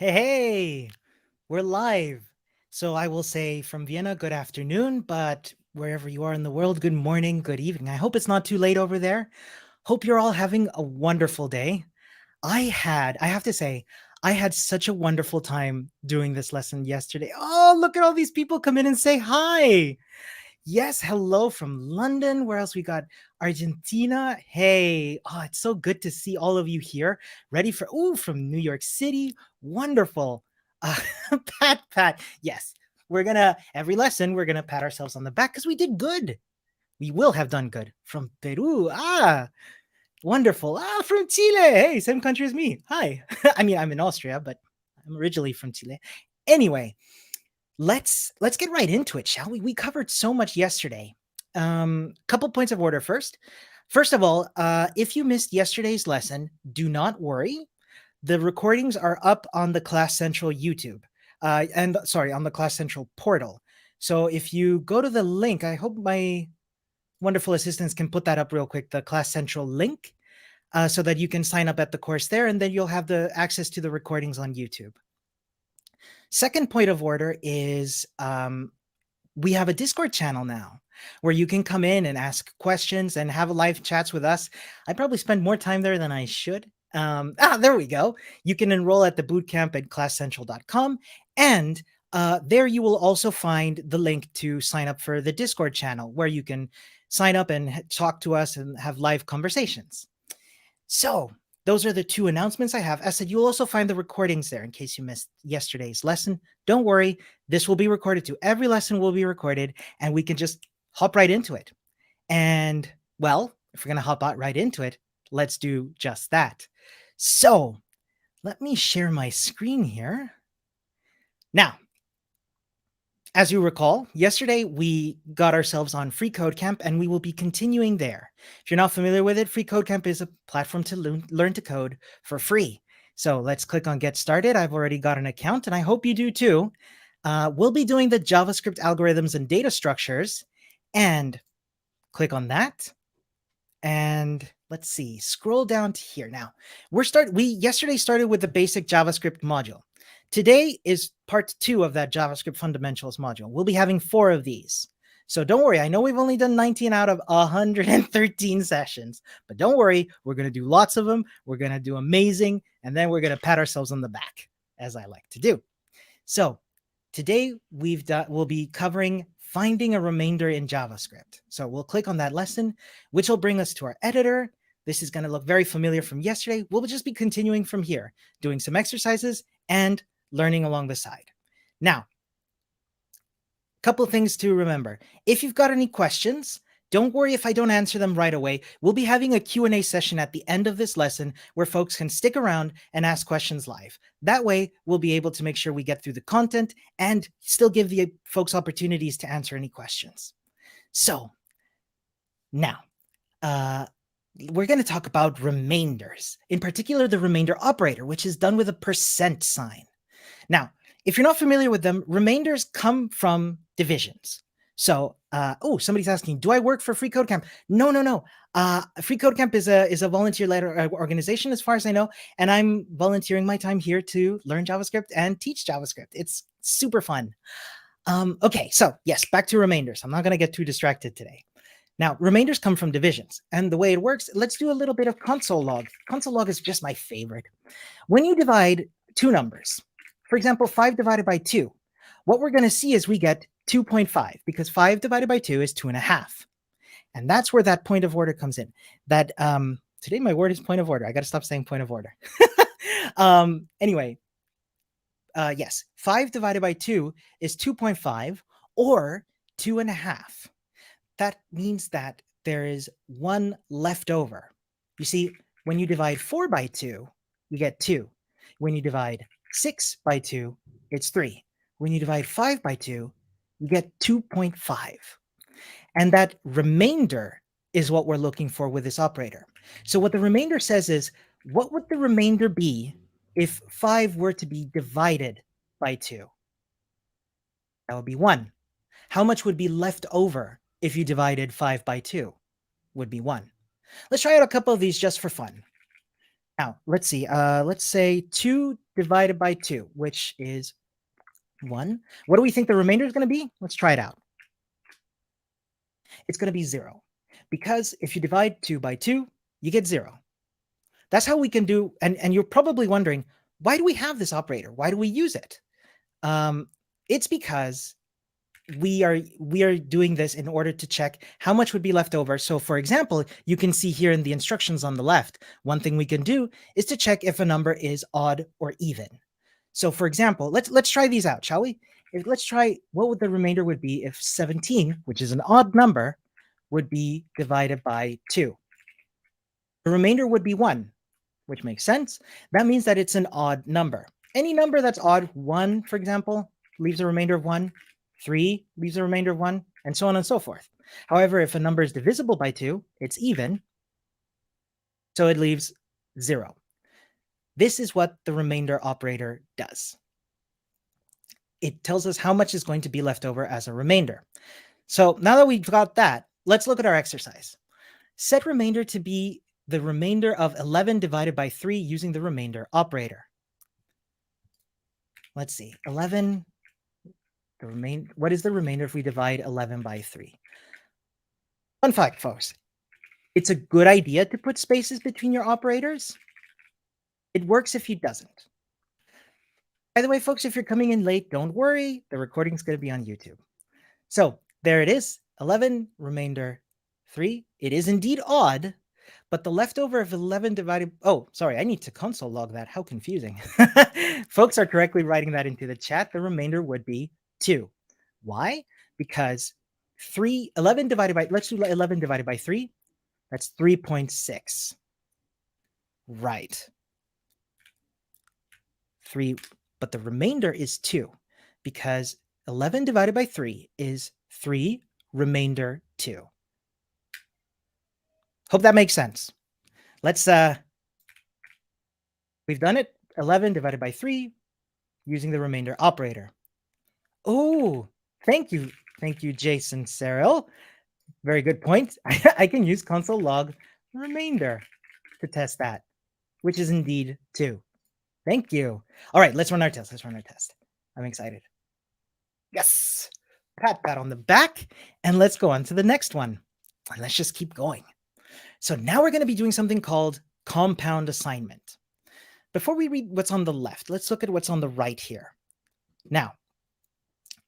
Hey, we're live. So I will say from Vienna, good afternoon, but wherever you are in the world, good morning, good evening. I hope it's not too late over there. Hope you're all having a wonderful day. I have to say, I had such a wonderful time doing this lesson yesterday. Oh, look at all these people come in and say hi. Yes, hello from London. Where else we got? Argentina. Hey, oh, it's so good to see all of you here. Ready for from New York City. Wonderful. Uh, Pat. Yes, we're gonna every lesson we're gonna pat ourselves on the back because we did good. We will have done good. From Peru. Wonderful. From Chile. Hey, same country as me. Hi. I mean, I'm in Austria, but I'm originally from Chile. Anyway, let's get right into it, shall we? We covered so much yesterday. Couple points of order first. First of all, if you missed yesterday's lesson, do not worry. The recordings are up on the Class Central YouTube, and sorry, on the Class Central portal. So if you go to the link, I hope my wonderful assistants can put that up real quick, the Class Central link, so that you can sign up at the course there, and then you'll have the access to the recordings on YouTube. Second point of order is we have a Discord channel now where you can come in and ask questions and have live chats with us. I probably spend more time there than I should. There we go. You can enroll at the bootcamp at classcentral.com. And there you will also find the link to sign up for the Discord channel where you can sign up and talk to us and have live conversations. So those are the two announcements I have. As I said, you'll also find the recordings there in case you missed yesterday's lesson. Don't worry, this will be recorded too. Every lesson will be recorded, and we can just hop right into it. And well, if we're going to hop right into it, let's do just that. So let me share my screen here. Now, as you recall, yesterday we got ourselves on Free Code Camp, and we will be continuing there. If you're not familiar with it, Free Code Camp is a platform to learn to code for free. So let's click on Get Started. I've already got an account, and I hope you do too. We'll be doing the JavaScript algorithms and data structures, and click on that. And let's see, scroll down to here. Now, we yesterday started with the basic JavaScript module. Today is part 2 of that JavaScript fundamentals module. We'll be having 4 of these. So don't worry, I know we've only done 19 out of 113 sessions, but don't worry, we're going to do lots of them. We're going to do amazing, and then we're going to pat ourselves on the back, as I like to do. So today we'll be covering finding a remainder in JavaScript. So we'll click on that lesson, which will bring us to our editor. This is going to look very familiar from yesterday. We'll just be continuing from here, doing some exercises and learning along the side. Now, a couple of things to remember. If you've got any questions, don't worry if I don't answer them right away. We'll be having a Q&A session at the end of this lesson where folks can stick around and ask questions live. That way, we'll be able to make sure we get through the content and still give the folks opportunities to answer any questions. So now, we're going to talk about remainders, in particular the remainder operator, which is done with a % sign. Now, if you're not familiar with them, remainders come from divisions. So, somebody's asking, do I work for Free Code Camp? No. Free Code Camp is a volunteer-led organization, as far as I know, and I'm volunteering my time here to learn JavaScript and teach JavaScript. It's super fun. Okay, so yes, back to remainders. I'm not going to get too distracted today. Now, remainders come from divisions, and the way it works, let's do a little bit of console log. Console log is just my favorite. When you divide two numbers, for example, 5 divided by 2, what we're going to see is we get 2.5 because 5 divided by 2 is 2.5. And that's where that point of order comes in. That today my word is point of order. I got to stop saying point of order. Anyway, yes, 5 divided by 2 is 2.5 or 2.5. That means that there is 1 left over. You see, when you divide 4 by 2, you get 2. When you divide 6 by 2, it's 3. When you divide 5 by 2, you get 2.5. And that remainder is what we're looking for with this operator. So what the remainder says is, what would the remainder be if 5 were to be divided by 2? That would be 1. How much would be left over if you divided 5 by 2? Would be 1. Let's try out a couple of these just for fun. Now, let's see. Let's say 2 divided by 2, which is 1. What do we think the remainder is going to be? Let's try it out. It's going to be 0. Because if you divide 2 by 2, you get 0. That's how we can do, and you're probably wondering, why do we have this operator? Why do we use it? It's because we are doing this in order to check how much would be left over. So for example, you can see here in the instructions on the left, one thing we can do is to check if a number is odd or even. So for example, let's try these out, shall we? Let's try what would the remainder would be if 17, which is an odd number, would be divided by 2. The remainder would be 1, which makes sense. That means that it's an odd number. Any number that's odd, 1, for example, leaves a remainder of 1, 3 leaves a remainder of 1, and so on and so forth. However, if a number is divisible by 2, it's even, so it leaves 0. This is what the remainder operator does. It tells us how much is going to be left over as a remainder. So now that we've got that, let's look at our exercise. Set remainder to be the remainder of 11 divided by 3 using the remainder operator. Let's see, 11, what is the remainder if we divide 11 by 3? Fun fact, folks, it's a good idea to put spaces between your operators. It works if you doesn't. By the way, folks, if you're coming in late, don't worry, the recording's going to be on YouTube. So there it is, 11 remainder 3. It is indeed odd, but the leftover of 11 divided... Oh, sorry, I need to console log that. How confusing. Folks are correctly writing that into the chat. The remainder would be 2. Why? Because 11 divided by... Let's do 11 divided by 3. That's 3.6. Right. 3, but the remainder is 2 because 11 divided by 3 is 3 remainder 2. Hope that makes sense. Let's, we've done it. 11 divided by 3 using the remainder operator. Oh, thank you. Thank you, Jason Cyril. Very good point. I can use console log remainder to test that, which is indeed 2. Thank you. All right, let's run our test. Let's run our test. I'm excited. Yes. Pat that on the back. And let's go on to the next one. And let's just keep going. So now we're going to be doing something called compound assignment. Before we read what's on the left, let's look at what's on the right here. Now,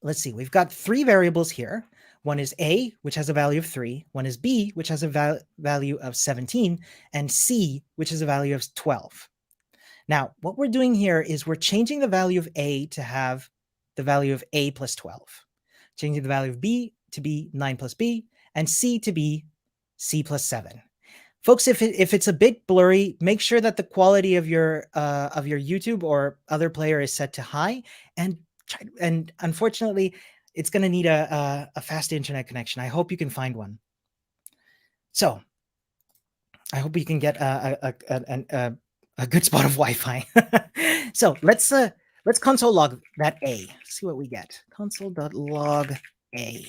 let's see. We've got 3 variables here. One is A, which has a value of 3. One is B, which has a value of 17. And C, which is a value of 12. Now, what we're doing here is we're changing the value of A to have the value of A plus 12. Changing the value of B to be 9 plus B, and C to be C plus 7. Folks, if it's a bit blurry, make sure that the quality of your YouTube or other player is set to high, and unfortunately, it's going to need a fast internet connection. I hope you can find one. So, I hope you can get a good spot of Wi-Fi. So let's console log that A. See what we get. Console.log A.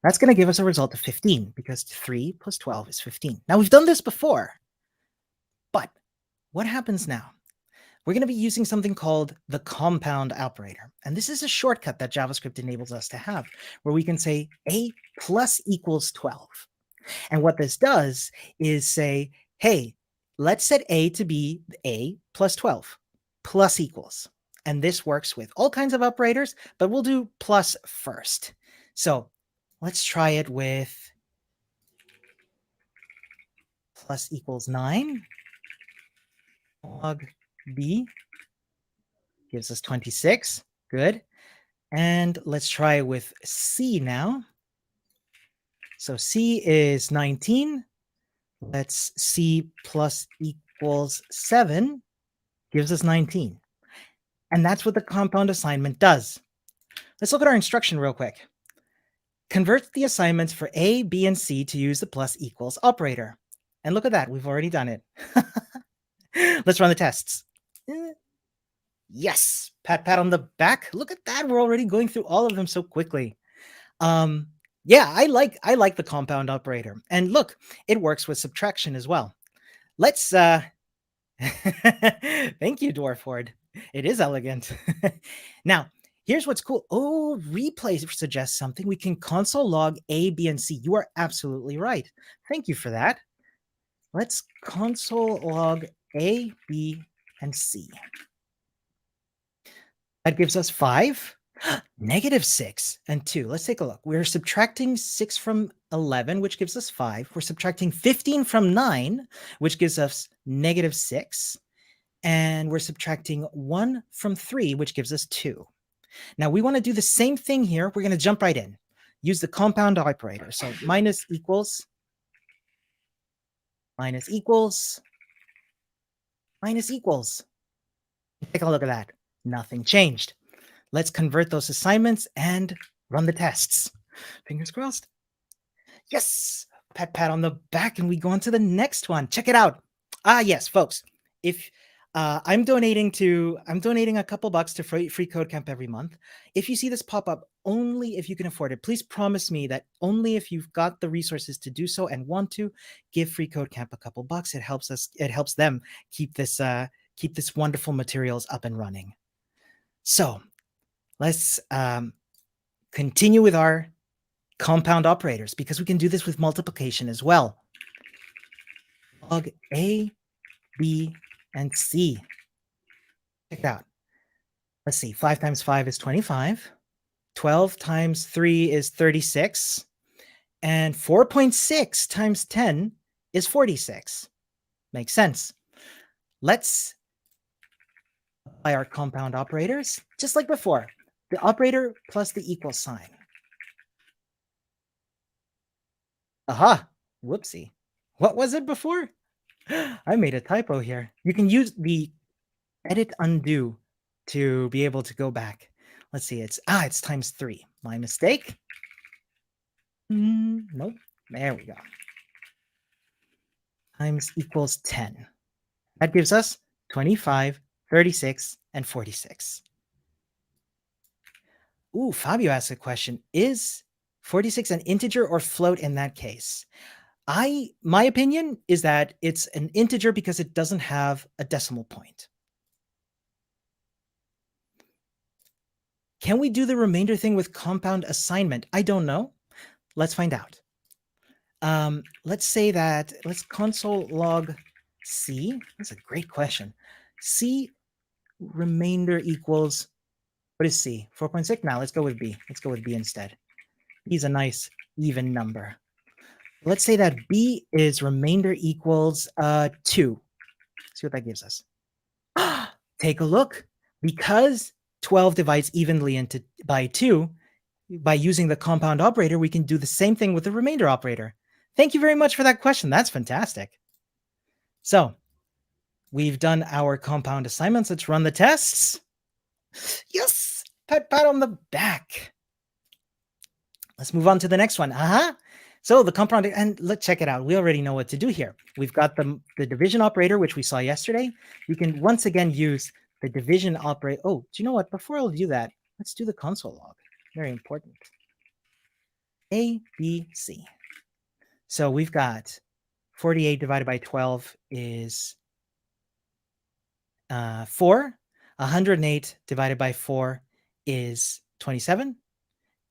That's going to give us a result of 15 because 3 plus 12 is 15. Now we've done this before, but what happens now? We're going to be using something called the compound operator. And this is a shortcut that JavaScript enables us to have where we can say A plus equals 12. And what this does is say, hey, let's set A to be A plus 12 plus equals. And this works with all kinds of operators, but we'll do plus first. So let's try it with plus equals 9. Log B gives us 26. Good. And let's try with C now. So C is 19. Let's C plus equals 7 gives us 19. And that's what the compound assignment does. Let's look at our instruction real quick. Convert the assignments for A, B, and C to use the plus equals operator. And look at that, we've already done it. Let's run the tests. Yes, pat on the back. Look at that, we're already going through all of them so quickly. Yeah, I like the compound operator. And look, it works with subtraction as well. Let's Thank you, Dwarford. It is elegant. Now, here's what's cool. Oh, replay suggests something. We can console log A, B, and C. You are absolutely right. Thank you for that. Let's console log A, B, and C. That gives us 5, -6, and 2. Let's take a look. We're subtracting 6 from 11, which gives us 5. We're subtracting 15 from 9, which gives us -6. And we're subtracting 1 from 3, which gives us 2. Now we want to do the same thing here. We're going to jump right in. Use the compound operator. So minus equals, minus equals, minus equals. Take a look at that. Nothing changed. Let's convert those assignments and run the tests. Fingers crossed. Yes, pat on the back, and we go on to the next one. Check it out. Yes, folks. If I'm donating a couple bucks to free code camp every month. If you see this pop up, only if you can afford it. Please promise me that only if you've got the resources to do so and want to, give free code camp a couple bucks. It helps us. It helps them keep this wonderful materials up and running. So let's continue with our compound operators, because we can do this with multiplication as well. Log A, B, and C. Check it out. Let's see. 5 times 5 is 25. 12 times 3 is 36. And 4.6 times 10 is 46. Makes sense. Let's apply our compound operators, just like before. The operator plus the equal sign. Aha! Whoopsie. What was it before? I made a typo here. You can use the edit undo to be able to go back. Let's see. It's times 3. My mistake. Nope. There we go. Times equals 10. That gives us 25, 36, and 46. Ooh, Fabio asked a question. Is 46 an integer or float in that case? My opinion is that it's an integer because it doesn't have a decimal point. Can we do the remainder thing with compound assignment? I don't know. Let's find out. Let's say that, let's console log C. That's a great question. C remainder equals, what is C? 4.6? Now let's go with B. Let's go with B instead. B is a nice even number. Let's say that B is remainder equals 2. Let's see what that gives us. Take a look. Because 12 divides evenly by 2, by using the compound operator, we can do the same thing with the remainder operator. Thank you very much for that question. That's fantastic. So we've done our compound assignments. Let's run the tests. Yes, pat on the back. Let's move on to the next one. So the compound, and let's check it out. We already know what to do here. We've got the division operator, which we saw yesterday. We can once again use the division operator. Oh, do you know what? Before I'll do that, let's do the console log. Very important. A, B, C. So we've got 48 divided by 12 is 4. 108 divided by 4 is 27.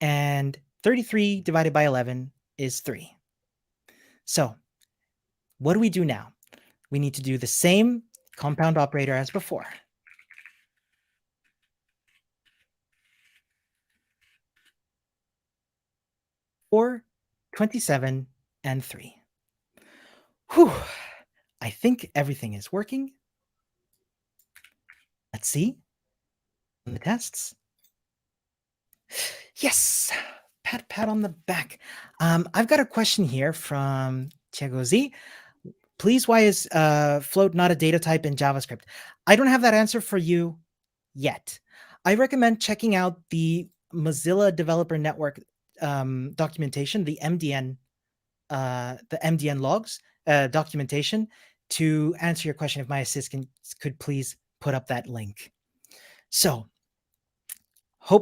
And 33 divided by 11 is 3. So what do we do now? We need to do the same compound operator as before. 4, 27, and 3. Whew. I think everything is working. Let's see the tests. Yes, pat on the back. I've got a question here from Thiago Z. Please, why is float not a data type in JavaScript? I don't have that answer for you yet. I recommend checking out the Mozilla Developer Network documentation, the MDN logs documentation, to answer your question. If my assistant could please put up that link. So,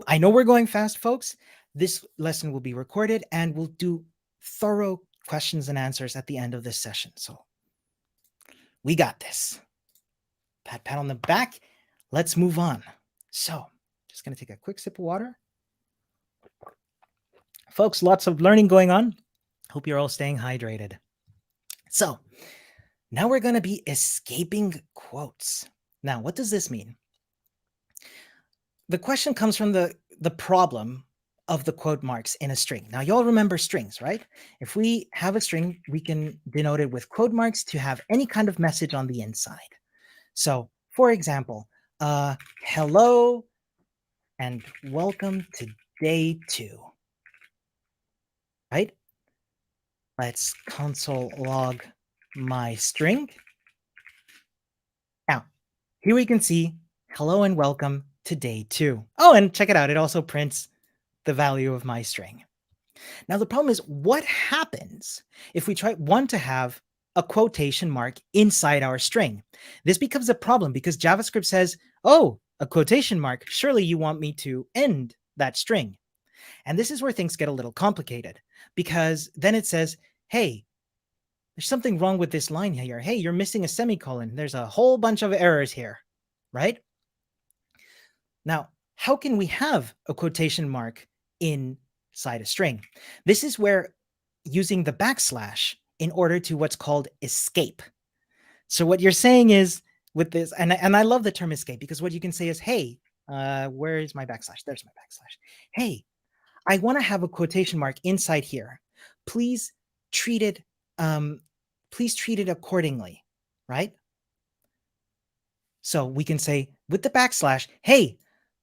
I know we're going fast, folks. This lesson will be recorded and we'll do thorough questions and answers at the end of this session. So we got this. Pat, pat on the back. Let's move on. So, just going to take a quick sip of water. Folks, lots of learning going on. Hope you're all staying hydrated. So, now we're going to be escaping quotes. Now, what does this mean? The question comes from the problem of the quote marks in a string. Now, you all remember strings, right? If we have a string, we can denote it with quote marks to have any kind of message on the inside. So, for example, hello and welcome to day 2, right? Let's console log my string. Now, here we can see hello and welcome to day 2. Oh, and check it out. It also prints the value of my string. Now, the problem is what happens if we want to have a quotation mark inside our string? This becomes a problem because JavaScript says, oh, a quotation mark, surely you want me to end that string. And this is where things get a little complicated because then it says, hey, there's something wrong with this line here. Hey, you're missing a semicolon. There's a whole bunch of errors here, right? Now, how can we have a quotation mark inside a string? This is where using the backslash in order to what's called escape. So what you're saying is with this, and I love the term escape because what you can say is, hey, where is my backslash? There's my backslash. Hey, I want to have a quotation mark inside here. Please treat it accordingly, right? So we can say with the backslash, hey,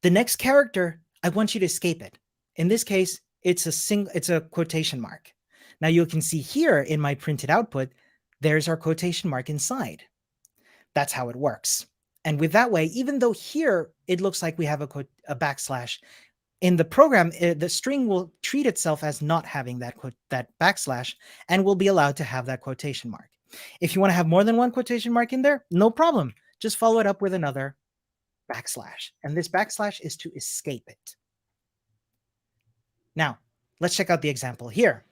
the next character, I want you to escape it. In this case, it's a quotation mark. Now you can see here in my printed output, there's our quotation mark inside. That's how it works. And with that way, even though here it looks like we have a backslash, in the program, the string will treat itself as not having that backslash and will be allowed to have that quotation mark. If you want to have more than one quotation mark in there, no problem. Just follow it up with another backslash. And this backslash is to escape it. Now, let's check out the example here.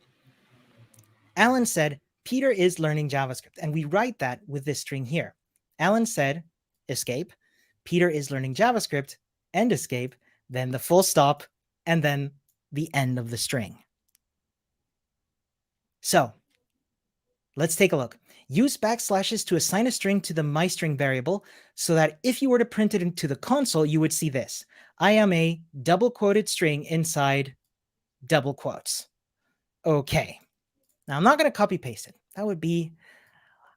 Alan said, Peter is learning JavaScript. And we write that with this string here. Alan said, escape. Peter is learning JavaScript, end escape. Then the full stop, and then the end of the string. So let's take a look. Use backslashes to assign a string to the myString variable so that if you were to print it into the console, you would see this. I am a double quoted string inside double quotes. Okay. Now I'm not going to copy paste it. That would be,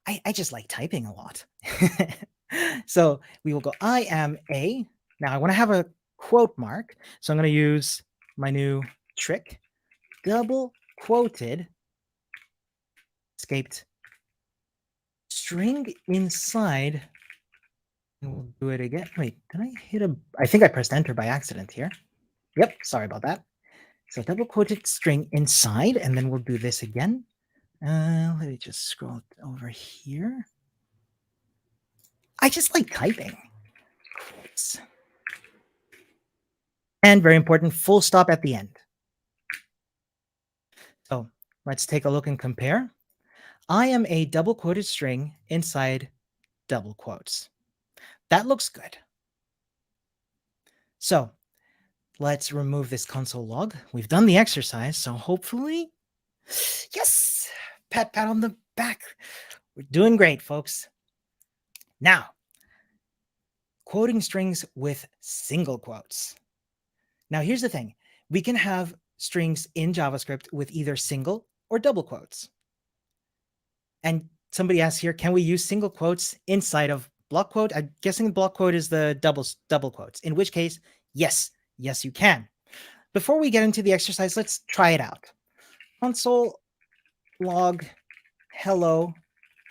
I just like typing a lot. So we will go, I am a, now I want to have a quote mark. So I'm going to use my new trick, double quoted, escaped string inside. And we'll do it again. Wait, did I hit I think I pressed enter by accident here. Yep, sorry about that. So double quoted string inside, and then we'll do this again. Let me just scroll over here. I just like typing. Quotes. And very important, full stop at the end. So let's take a look and compare. I am a double quoted string inside double quotes. That looks good. So let's remove this console log. We've done the exercise, so hopefully, yes, pat on the back. We're doing great, folks. Now, quoting strings with single quotes. Now, here's the thing. We can have strings in JavaScript with either single or double quotes. And somebody asks here, can we use single quotes inside of block quote? I'm guessing block quote is the double quotes, in which case, yes, you can. Before we get into the exercise, let's try it out. Console log hello,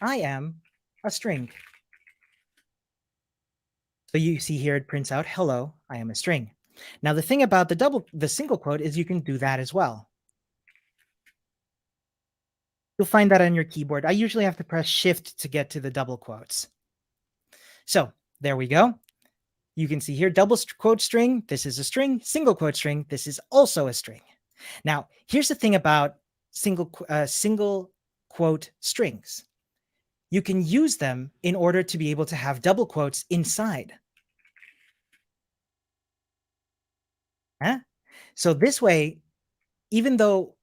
I am a string. So you see here, it prints out hello, I am a string. Now, the thing about the single quote is you can do that as well. You'll find that on your keyboard. I usually have to press shift to get to the double quotes. So there we go. You can see here, double quote string, this is a string, single quote string, this is also a string. Now, here's the thing about single quote strings. you can use them in order to be able to have double quotes inside. Huh? So this way, even though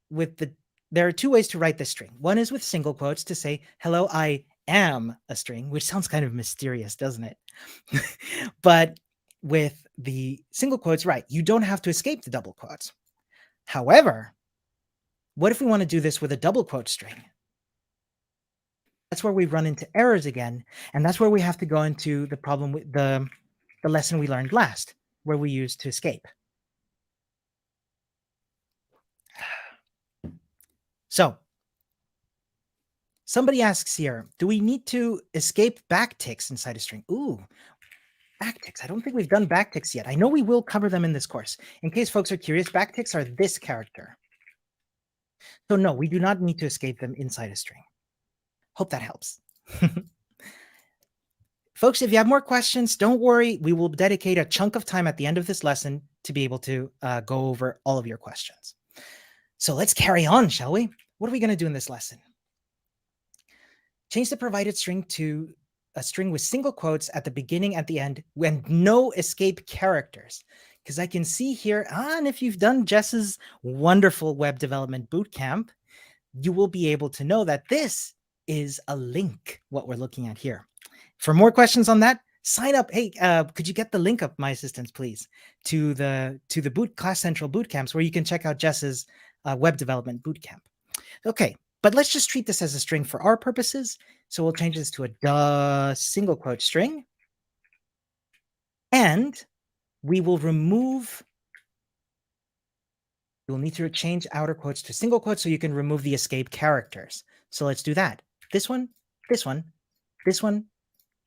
there are two ways to write this string. One is with single quotes to say, hello, I am a string, which sounds kind of mysterious, doesn't it? But with the single quotes, right, you don't have to escape the double quotes. However, what if we want to do this with a double quote string? That's where we run into errors again. And that's where we have to go into the problem with the lesson we learned last, where we used to escape. So somebody asks here, do we need to escape backticks inside a string? Ooh, backticks. I don't think we've done backticks yet. I know we will cover them in this course. In case folks are curious, backticks are this character. So no, we do not need to escape them inside a string. Hope that helps. Folks, if you have more questions, don't worry. We will dedicate a chunk of time at the end of this lesson to be able to go over all of your questions. So let's carry on, shall we? What are we going to do in this lesson? Change the provided string to a string with single quotes at the beginning, at the end, and no escape characters. Because I can see here, and if you've done Jess's wonderful web development bootcamp, you will be able to know that this is a link, what we're looking at here. For more questions on that, sign up. Hey, could you get the link up, my assistants, please, to the Class Central bootcamps where you can check out Jess's web development bootcamp. Okay, but let's just treat this as a string for our purposes. So we'll change this to a single quote string. And we will remove, you'll need to change outer quotes to single quotes so you can remove the escape characters. So let's do that. This one, this one, this one,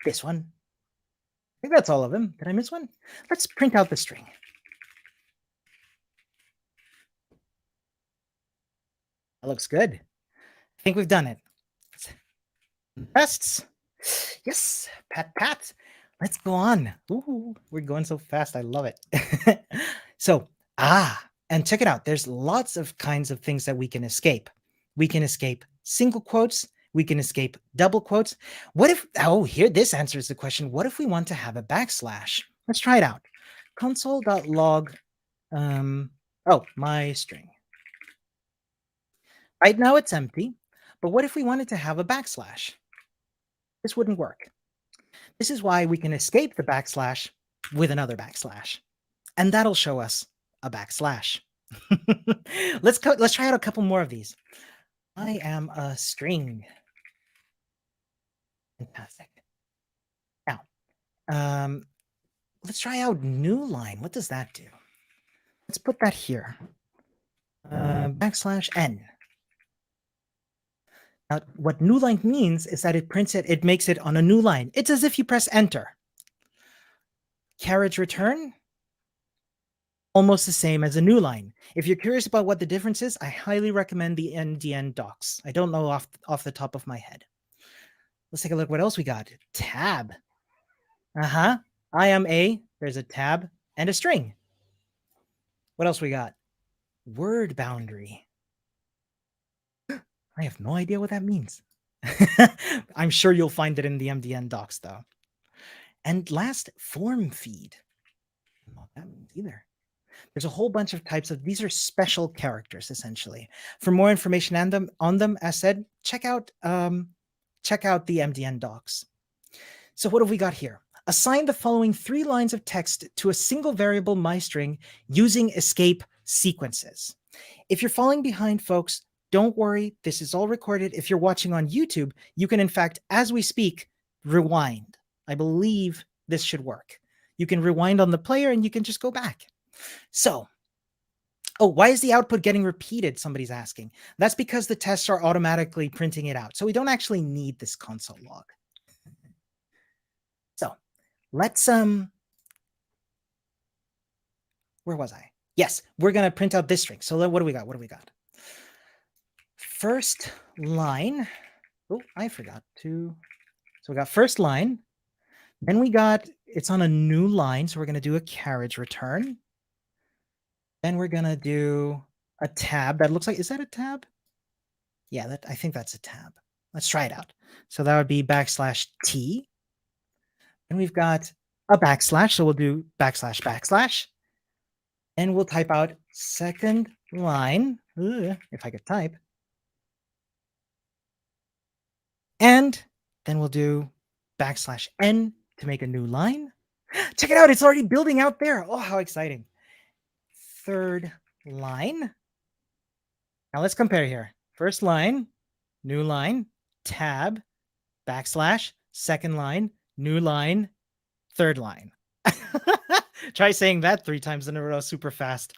this one. I think that's all of them. Did I miss one? Let's print out the string. That looks good. I think we've done it. Tests. Yes, pat, pat. Let's go on. Ooh, we're going so fast. I love it. So, and check it out. There's lots of kinds of things that we can escape. We can escape single quotes. We can escape double quotes. What if, here, this answers the question. What if we want to have a backslash? Let's try it out. Console.log, my string. Right now it's empty, but what if we wanted to have a backslash? This wouldn't work. This is why we can escape the backslash with another backslash. And that'll show us a backslash. Let's try out a couple more of these. I am a string. Fantastic. Now, let's try out new line. What does that do? Let's put that here. \n. Now, what new line means is that it makes it on a new line. It's as if you press enter. Carriage return, almost the same as a new line. If you're curious about what the difference is, I highly recommend the MDN docs. I don't know off the top of my head. Let's take a look. What else we got? Tab. I am there's a tab and a string. What else we got? Word boundary. I have no idea what that means. I'm sure you'll find it in the MDN docs, though. And last, form feed. I don't know what that means either. There's a whole bunch of types of, these are special characters, essentially. For more information on them, as said, check out the MDN docs. So what have we got here? Assign the following 3 lines of text to a single variable myString using escape sequences. If you're falling behind, folks, don't worry. This is all recorded. If you're watching on YouTube, you can, in fact, as we speak, rewind. I believe this should work. You can rewind on the player and you can just go back. So, why is the output getting repeated? Somebody's asking. That's because the tests are automatically printing it out. So we don't actually need this console log. So let's, where was I? Yes, we're going to print out this string. So what do we got? What do we got? First line. Oh, I forgot to. So we got first line. Then we got, it's on a new line. So we're going to do a carriage return. Then we're going to do a tab. That looks like, is that a tab? Yeah, I think that's a tab. Let's try it out. So that would be \t. And we've got a backslash. So we'll do \\. And we'll type out second line, if I could type. And then we'll do \n to make a new line. Check it out. It's already building out there. Oh, how exciting. Third line. Now let's compare here. First line, new line, tab, \, second line, new line, third line. Try saying that 3 times in a row super fast.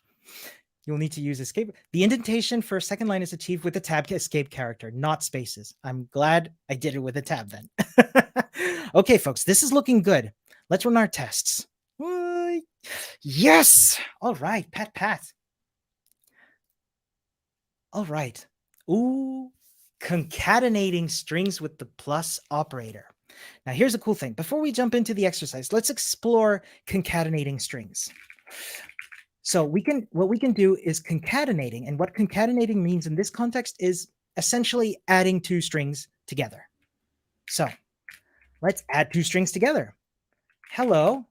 You'll need to use escape. The indentation for second line is achieved with the tab escape character, not spaces. I'm glad I did it with a tab then. Okay, folks, this is looking good. Let's run our tests. Yes! All right, pat. All right. Ooh, concatenating strings with the plus operator. Now, here's a cool thing. Before we jump into the exercise, let's explore concatenating strings. So what we can do is concatenating, and what concatenating means in this context is essentially adding 2 strings together. So let's add 2 strings together. Hello,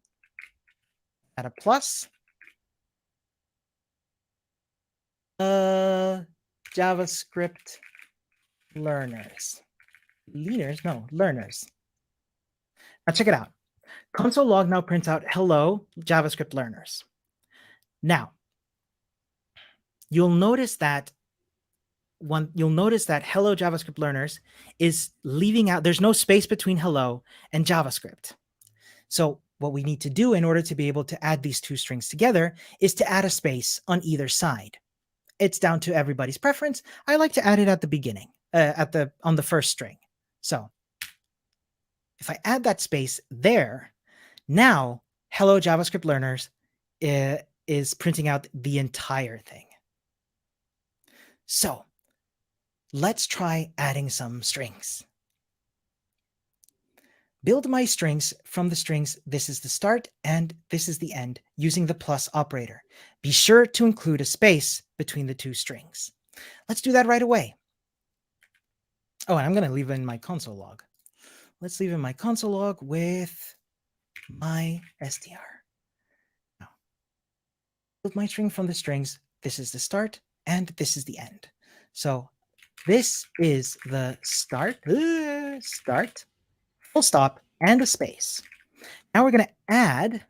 add a plus. JavaScript learners. Learners. Now check it out. Console log now prints out hello, JavaScript learners. Now, you'll notice that hello JavaScript learners is leaving out, there's no space between hello and JavaScript. So what we need to do in order to be able to add these 2 strings together is to add a space on either side. It's down to everybody's preference. I like to add it at the beginning, on the first string. So if I add that space there, now hello JavaScript learners is printing out the entire thing. So let's try adding some strings. Build my strings from the strings this is the start and this is the end using the plus operator. Be sure to include a space between the 2 strings. Let's do that right away. Oh, and I'm going to leave in my console log. Let's leave in my console log with my str. Now, build my string from the strings. This is the start and this is the end. So this is the start, full stop, and a space. Now we're going to add,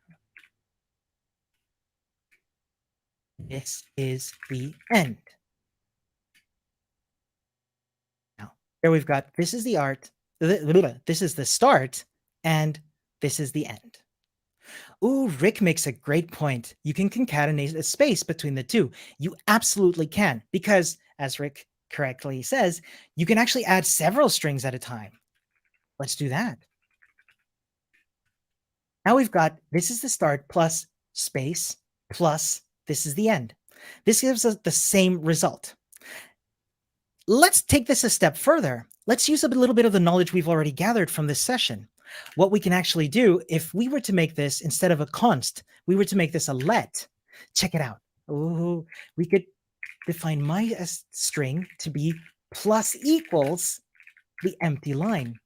this is the end. Now, here we've got, this is the start, and this is the end. Ooh, Rick makes a great point. You can concatenate a space between the 2. You absolutely can, because, as Rick correctly says, you can actually add several strings at a time. Let's do that. Now we've got, this is the start plus space plus this is the end. This gives us the same result. Let's take this a step further. Let's use a little bit of the knowledge we've already gathered from this session. What we can actually do, if we were to make this, instead of a const, we were to make this a let. Check it out. Ooh, we could define my string to be plus equals the empty line.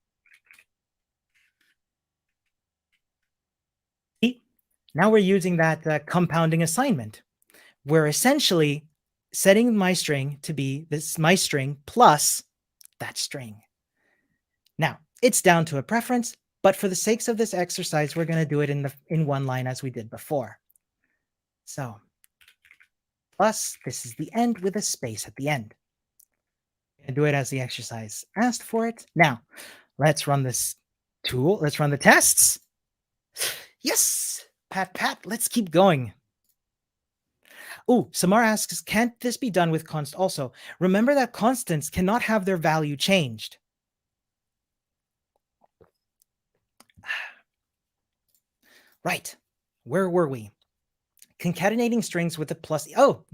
See? Now we're using that compounding assignment. We're essentially setting my string to be my string plus that string. Now, it's down to a preference, but for the sakes of this exercise, we're going to do it in one line as we did before. So, plus, this is the end with a space at the end. And do it as the exercise asked for it. Now, let's run this tool. Let's run the tests. Yes, pat, let's keep going. Oh, Samar asks, can't this be done with const also? Remember that constants cannot have their value changed. Right. Where were we? Concatenating strings with a plus. Oh,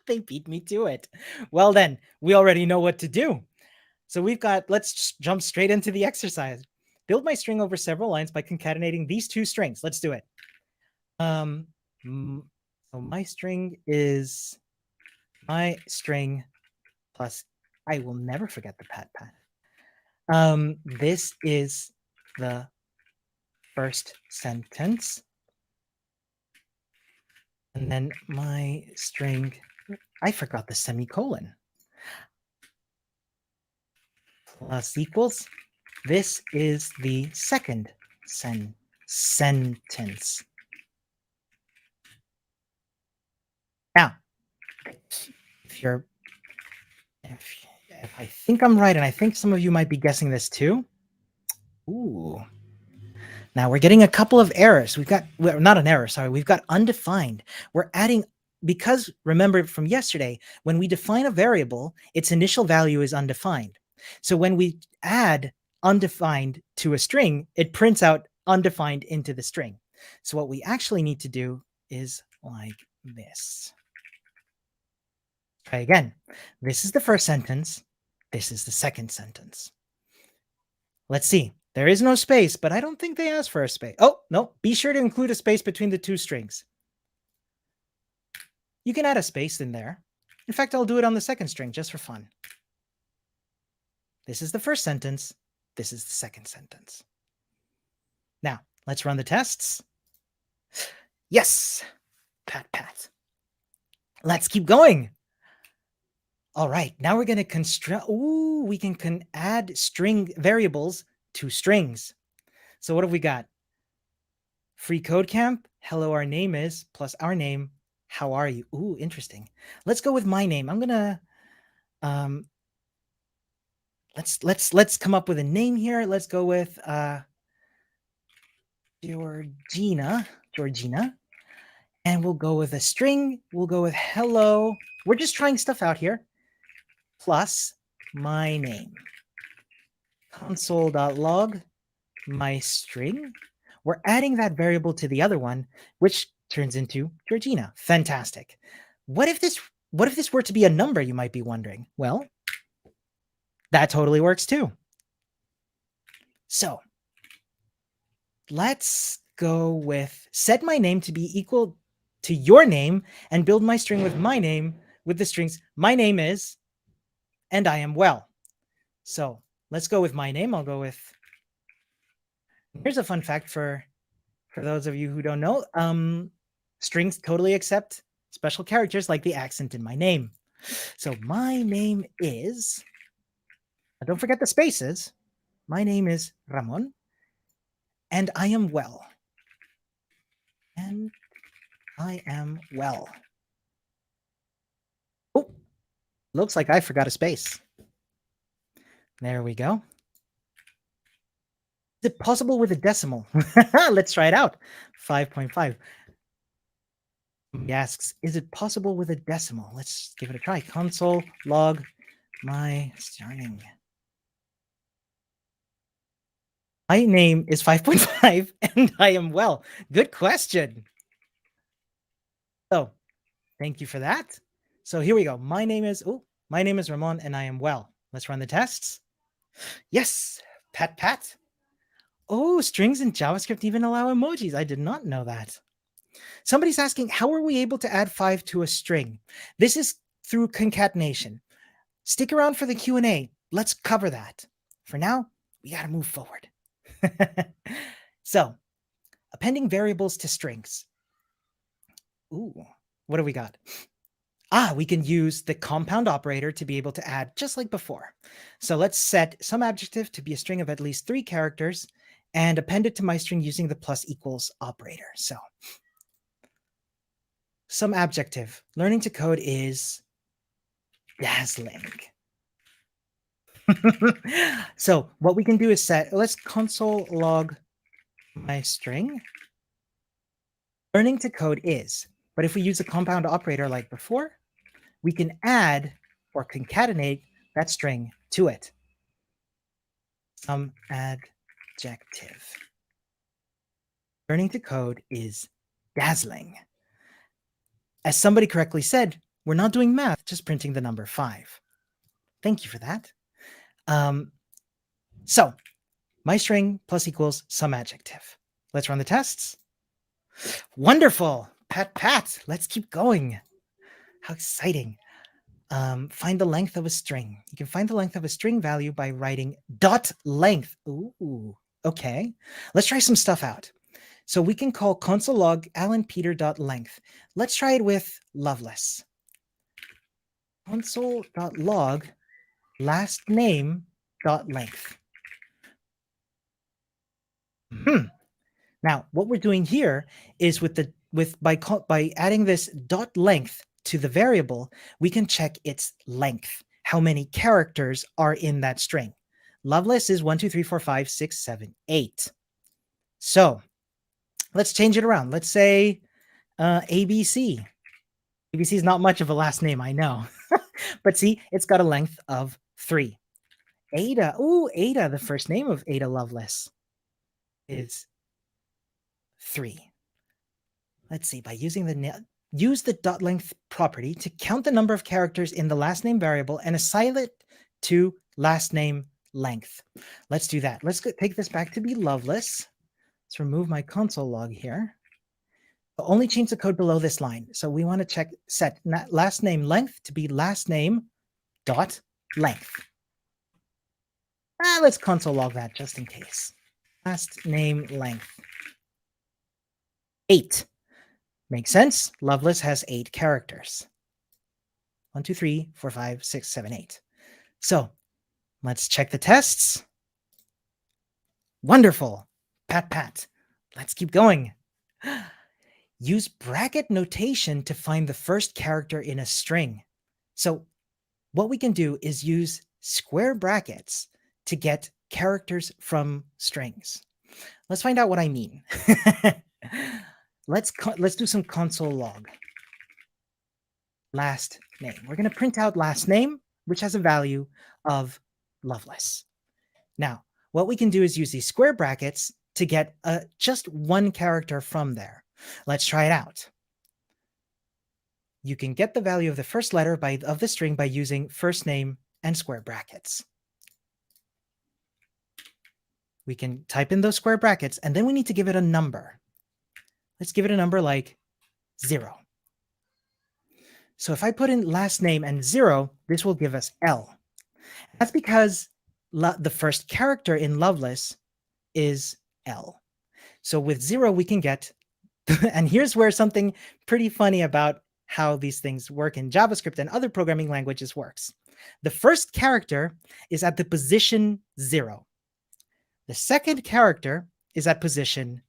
they beat me to it. Well, then we already know what to do. So we've got, let's jump straight into the exercise. Build my string over several lines by concatenating these 2 strings. Let's do it. So my string is my string plus, I will never forget the pat. This is the first sentence. And then my string, I forgot the semicolon. Plus equals. This is the second sentence. Now, if I think I'm right, and I think some of you might be guessing this too. Ooh. Now we're getting a couple of errors. We've got, well, not an error, sorry. We've got undefined. We're adding, because remember from yesterday, when we define a variable, its initial value is undefined. So when we add undefined to a string, it prints out undefined into the string. So what we actually need to do is like this. Try again. This is the first sentence. This is the second sentence. Let's see. There is no space, but I don't think they asked for a space. Oh, no. Be sure to include a space between the two strings. You can add a space in there. In fact, I'll do it on the second string just for fun. This is the first sentence. This is the second sentence. Now, let's run the tests. Yes. Pat. Let's keep going. All right, now we're going to construct. Ooh, we can add string variables to strings. So what have we got? Free code camp. Hello, our name is plus our name. How are you? Ooh, interesting. Let's go with my name. I'm gonna let's come up with a name here. Let's go with Georgina, and we'll go with a string. We'll go with hello. We're just trying stuff out here. Plus my name. Console.log my string. We're adding that variable to the other one, which turns into Georgina. Fantastic. What if this were to be a number, you might be wondering? Well, that totally works too. So let's go with set my name to be equal to your name and build my string with my name with the strings. My name is, and I am well. So let's go with my name. I'll go with, here's a fun fact for those of you who don't know. Strings totally accept special characters like the accent in my name. So my name is, don't forget the spaces. My name is Ramon, and I am well. And I am well. Oh, looks like I forgot a space. There we go. Is it possible with a decimal? Let's try it out. 5.5. He asks, is it possible with a decimal? Let's give it a try. Console log my string. My name is 5.5 and I am well. Good question. So thank you for that. So here we go. My name is Ramon and I am well. Let's run the tests. Yes, Pat. Oh, strings in JavaScript even allow emojis. I did not know that. Somebody's asking, how are we able to add 5 to a string? This is through concatenation. Stick around for the Q&A. Let's cover that. For now, we got to move forward. So, appending variables to strings. Ooh, what do we got? We can use the compound operator to be able to add just like before. So let's set some adjective to be a string of at least 3 characters and append it to my string using the plus equals operator. So some adjective. Learning to code is dazzling. So what we can do is let's console log my string. Learning to code is, but if we use a compound operator like before, we can add or concatenate that string to it. Some adjective. Learning to code is dazzling. As somebody correctly said, we're not doing math, just printing the number 5. Thank you for that. So my string plus equals some adjective. Let's run the tests. Wonderful. Pat. Let's keep going. How exciting. find the length of a string. You can find the length of a string value by writing dot length. Ooh, okay. Let's try some stuff out. So we can call console log alanpeter.length. Let's try it with Loveless. Console.log last name.length. Now, what we're doing here is by adding this dot length to the variable, we can check its length, how many characters are in that string. Loveless is 1, 2, 3, 4, 5, 6, 7, 8. So let's change it around. Let's say ABC. ABC is not much of a last name, I know. But see, it's got a length of 3. Ada, Ada, the first name of Ada Lovelace is 3. Let's see, by using use the dot length property to count the number of characters in the last name variable and assign it to last name length. Let's do that. Let's take this back to be Loveless. Let's remove my console log here. I'll only change the code below this line. So we want to set last name length to be last name dot length. Let's console log that just in case. Last name length. 8. Makes sense. Loveless has 8 characters. 1, 2, 3, 4, 5, 6, 7, 8. So let's check the tests. Wonderful. Pat, pat. Let's keep going. Use bracket notation to find the first character in a string. So what we can do is use square brackets to get characters from strings. Let's find out what I mean. Let's do some console log. Last name. We're going to print out last name, which has a value of Loveless. Now, what we can do is use these square brackets to get just one character from there. Let's try it out. You can get the value of the first letter of the string by using first name and square brackets. We can type in those square brackets, and then we need to give it a number. Let's give it a number like 0. So if I put in last name and 0, this will give us L. That's because the first character in Loveless is L. So with 0, we can get, and here's where something pretty funny about how these things work in JavaScript and other programming languages works. The first character is at the position 0. The second character is at position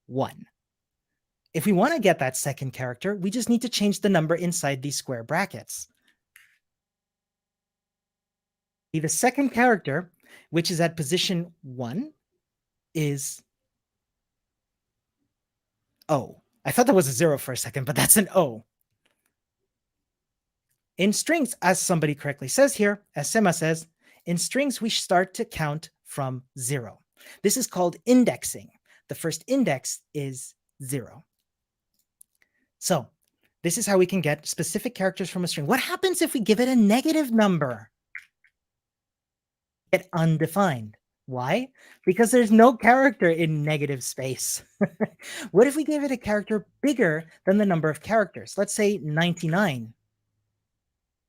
1. If we want to get that second character, we just need to change the number inside these square brackets. The second character, which is at position 1, is O. I thought that was a 0 for a second, but that's an O. In strings, as somebody correctly says here, as Sema says, in strings, we start to count from 0. This is called indexing. The first index is 0. So this is how we can get specific characters from a string. What happens if we give it a negative number? Get undefined. Why? Because there's no character in negative space. What if we give it a character bigger than the number of characters? Let's say 99.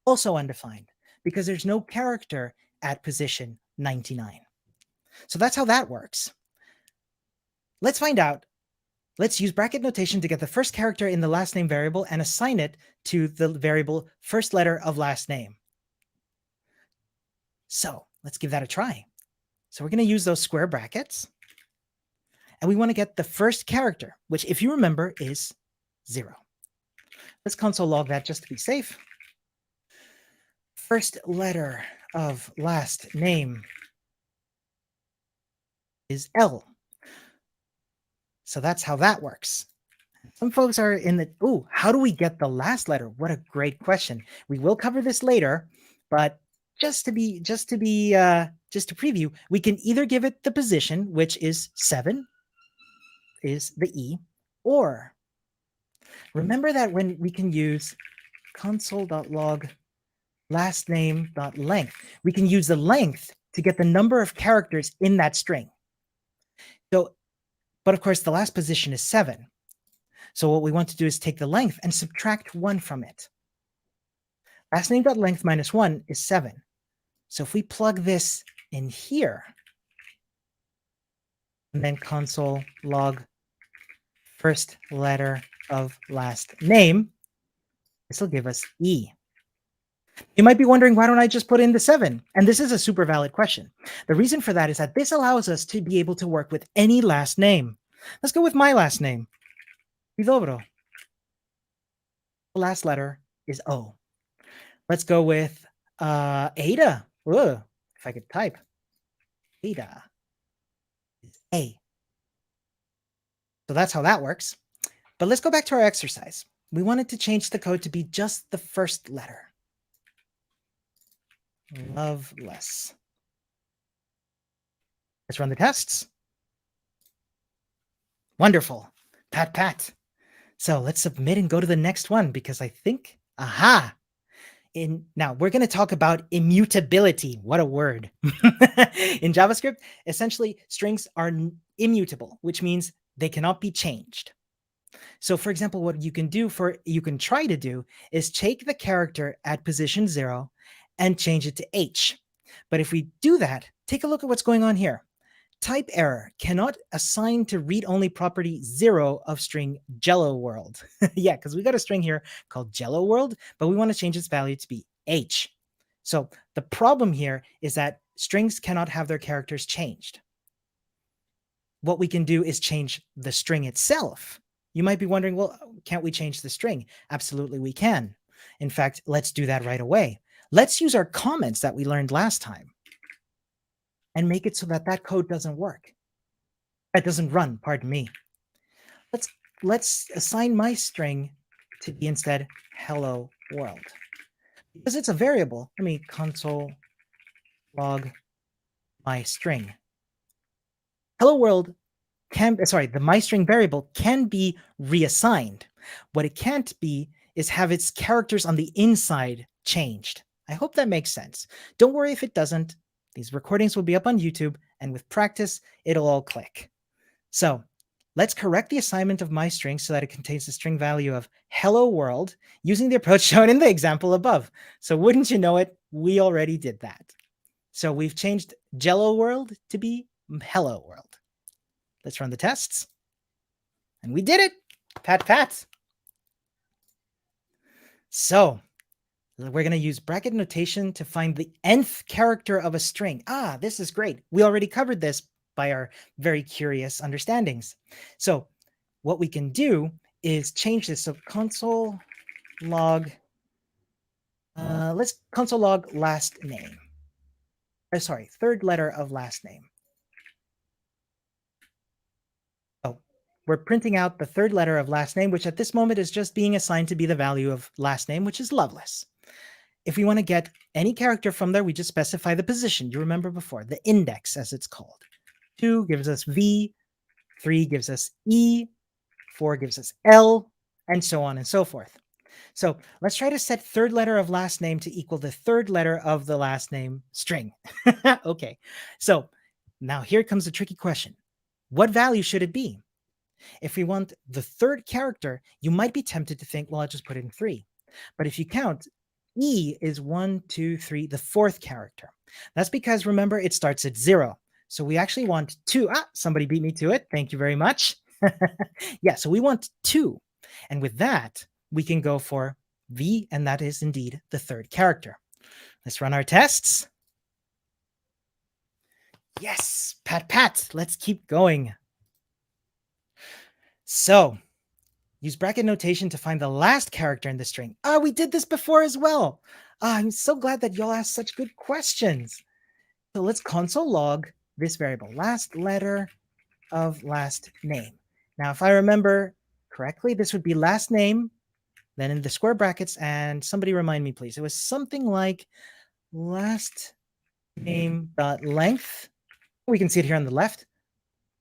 Also undefined, because there's no character at position 99. So that's how that works. Let's find out. Let's use bracket notation to get the first character in the last name variable and assign it to the variable first letter of last name. So let's give that a try. So we're going to use those square brackets. And we want to get the first character, which, if you remember, is 0. Let's console log that just to be safe. First letter of last name is L. So that's how that works. Some folks are in the, how do we get the last letter? What a great question. We will cover this later, but just to preview, we can either give it the position, which is 7, is the E, or remember that when we can use console.log last name.length, we can use the length to get the number of characters in that string. So, but of course, the last position is 7. So what we want to do is take the length and subtract 1 from it. Last name.length minus 1 is 7. So if we plug this in here, and then console log first letter of last name, this will give us E. You might be wondering, why don't I just put in the 7? And this is a super valid question. The reason for that is that this allows us to be able to work with any last name. Let's go with my last name, Vidobro. The last letter is O. Let's go with Ada. Ugh, if I could type. Ada is A. So that's how that works. But let's go back to our exercise. We wanted to change the code to be just the first letter. Loveless. Let's run the tests. Wonderful. Pat, pat. So let's submit and go to the next one because I think, aha. Now we're going to talk about immutability. What a word. In JavaScript, essentially strings are immutable, which means they cannot be changed. So for example, what you can try to do is take the character at position 0 and change it to H. But if we do that, take a look at what's going on here. Type error cannot assign to read-only property 0 of string Jello World. Yeah, because we got a string here called Jello World, but we want to change its value to be H. So the problem here is that strings cannot have their characters changed. What we can do is change the string itself. You might be wondering, well, can't we change the string? Absolutely, we can. In fact, let's do that right away. Let's use our comments that we learned last time and make it so that that code doesn't work. That doesn't run, pardon me. Let's assign my string to be instead hello world. Because it's a variable, let me console log my string. Hello world the my string variable can be reassigned. What it can't be is have its characters on the inside changed. I hope that makes sense. Don't worry if it doesn't. These recordings will be up on YouTube, and with practice, it'll all click. So let's correct the assignment of my string so that it contains the string value of hello world using the approach shown in the example above. So wouldn't you know it, we already did that. So we've changed Jello world to be hello world. Let's run the tests. And we did it. Pat, pat. So we're going to use bracket notation to find the nth character of a string. Ah, this is great. We already covered this by our very curious understandings. So what we can do is change this. So console log, let's console log last name. Sorry, third letter of last name. Oh, we're printing out the third letter of last name, which at this moment is just being assigned to be the value of last name, which is Loveless. If we want to get any character from there, we just specify the position. You remember before, the index as it's called. 2 gives us V, 3 gives us E, 4 gives us L, and so on and so forth. So let's try to set third letter of last name to equal the third letter of the last name string. Okay, so now here comes the tricky question. What value should it be? If we want the third character, you might be tempted to think, well, I'll just put in 3. But if you count, E is 1, 2, 3, the fourth character. That's because, remember, it starts at 0. So we actually want 2. Ah, somebody beat me to it. Thank you very much. Yeah, so we want 2. And with that, we can go for V, and that is indeed the third character. Let's run our tests. Yes, pat, pat. Let's keep going. So use bracket notation to find the last character in the string. Ah, we did this before as well. Ah, I'm so glad that y'all asked such good questions. So let's console log this variable, last letter of last name. Now, if I remember correctly, this would be last name, then in the square brackets, and somebody remind me, please. It was something like last name dot length. We can see it here on the left,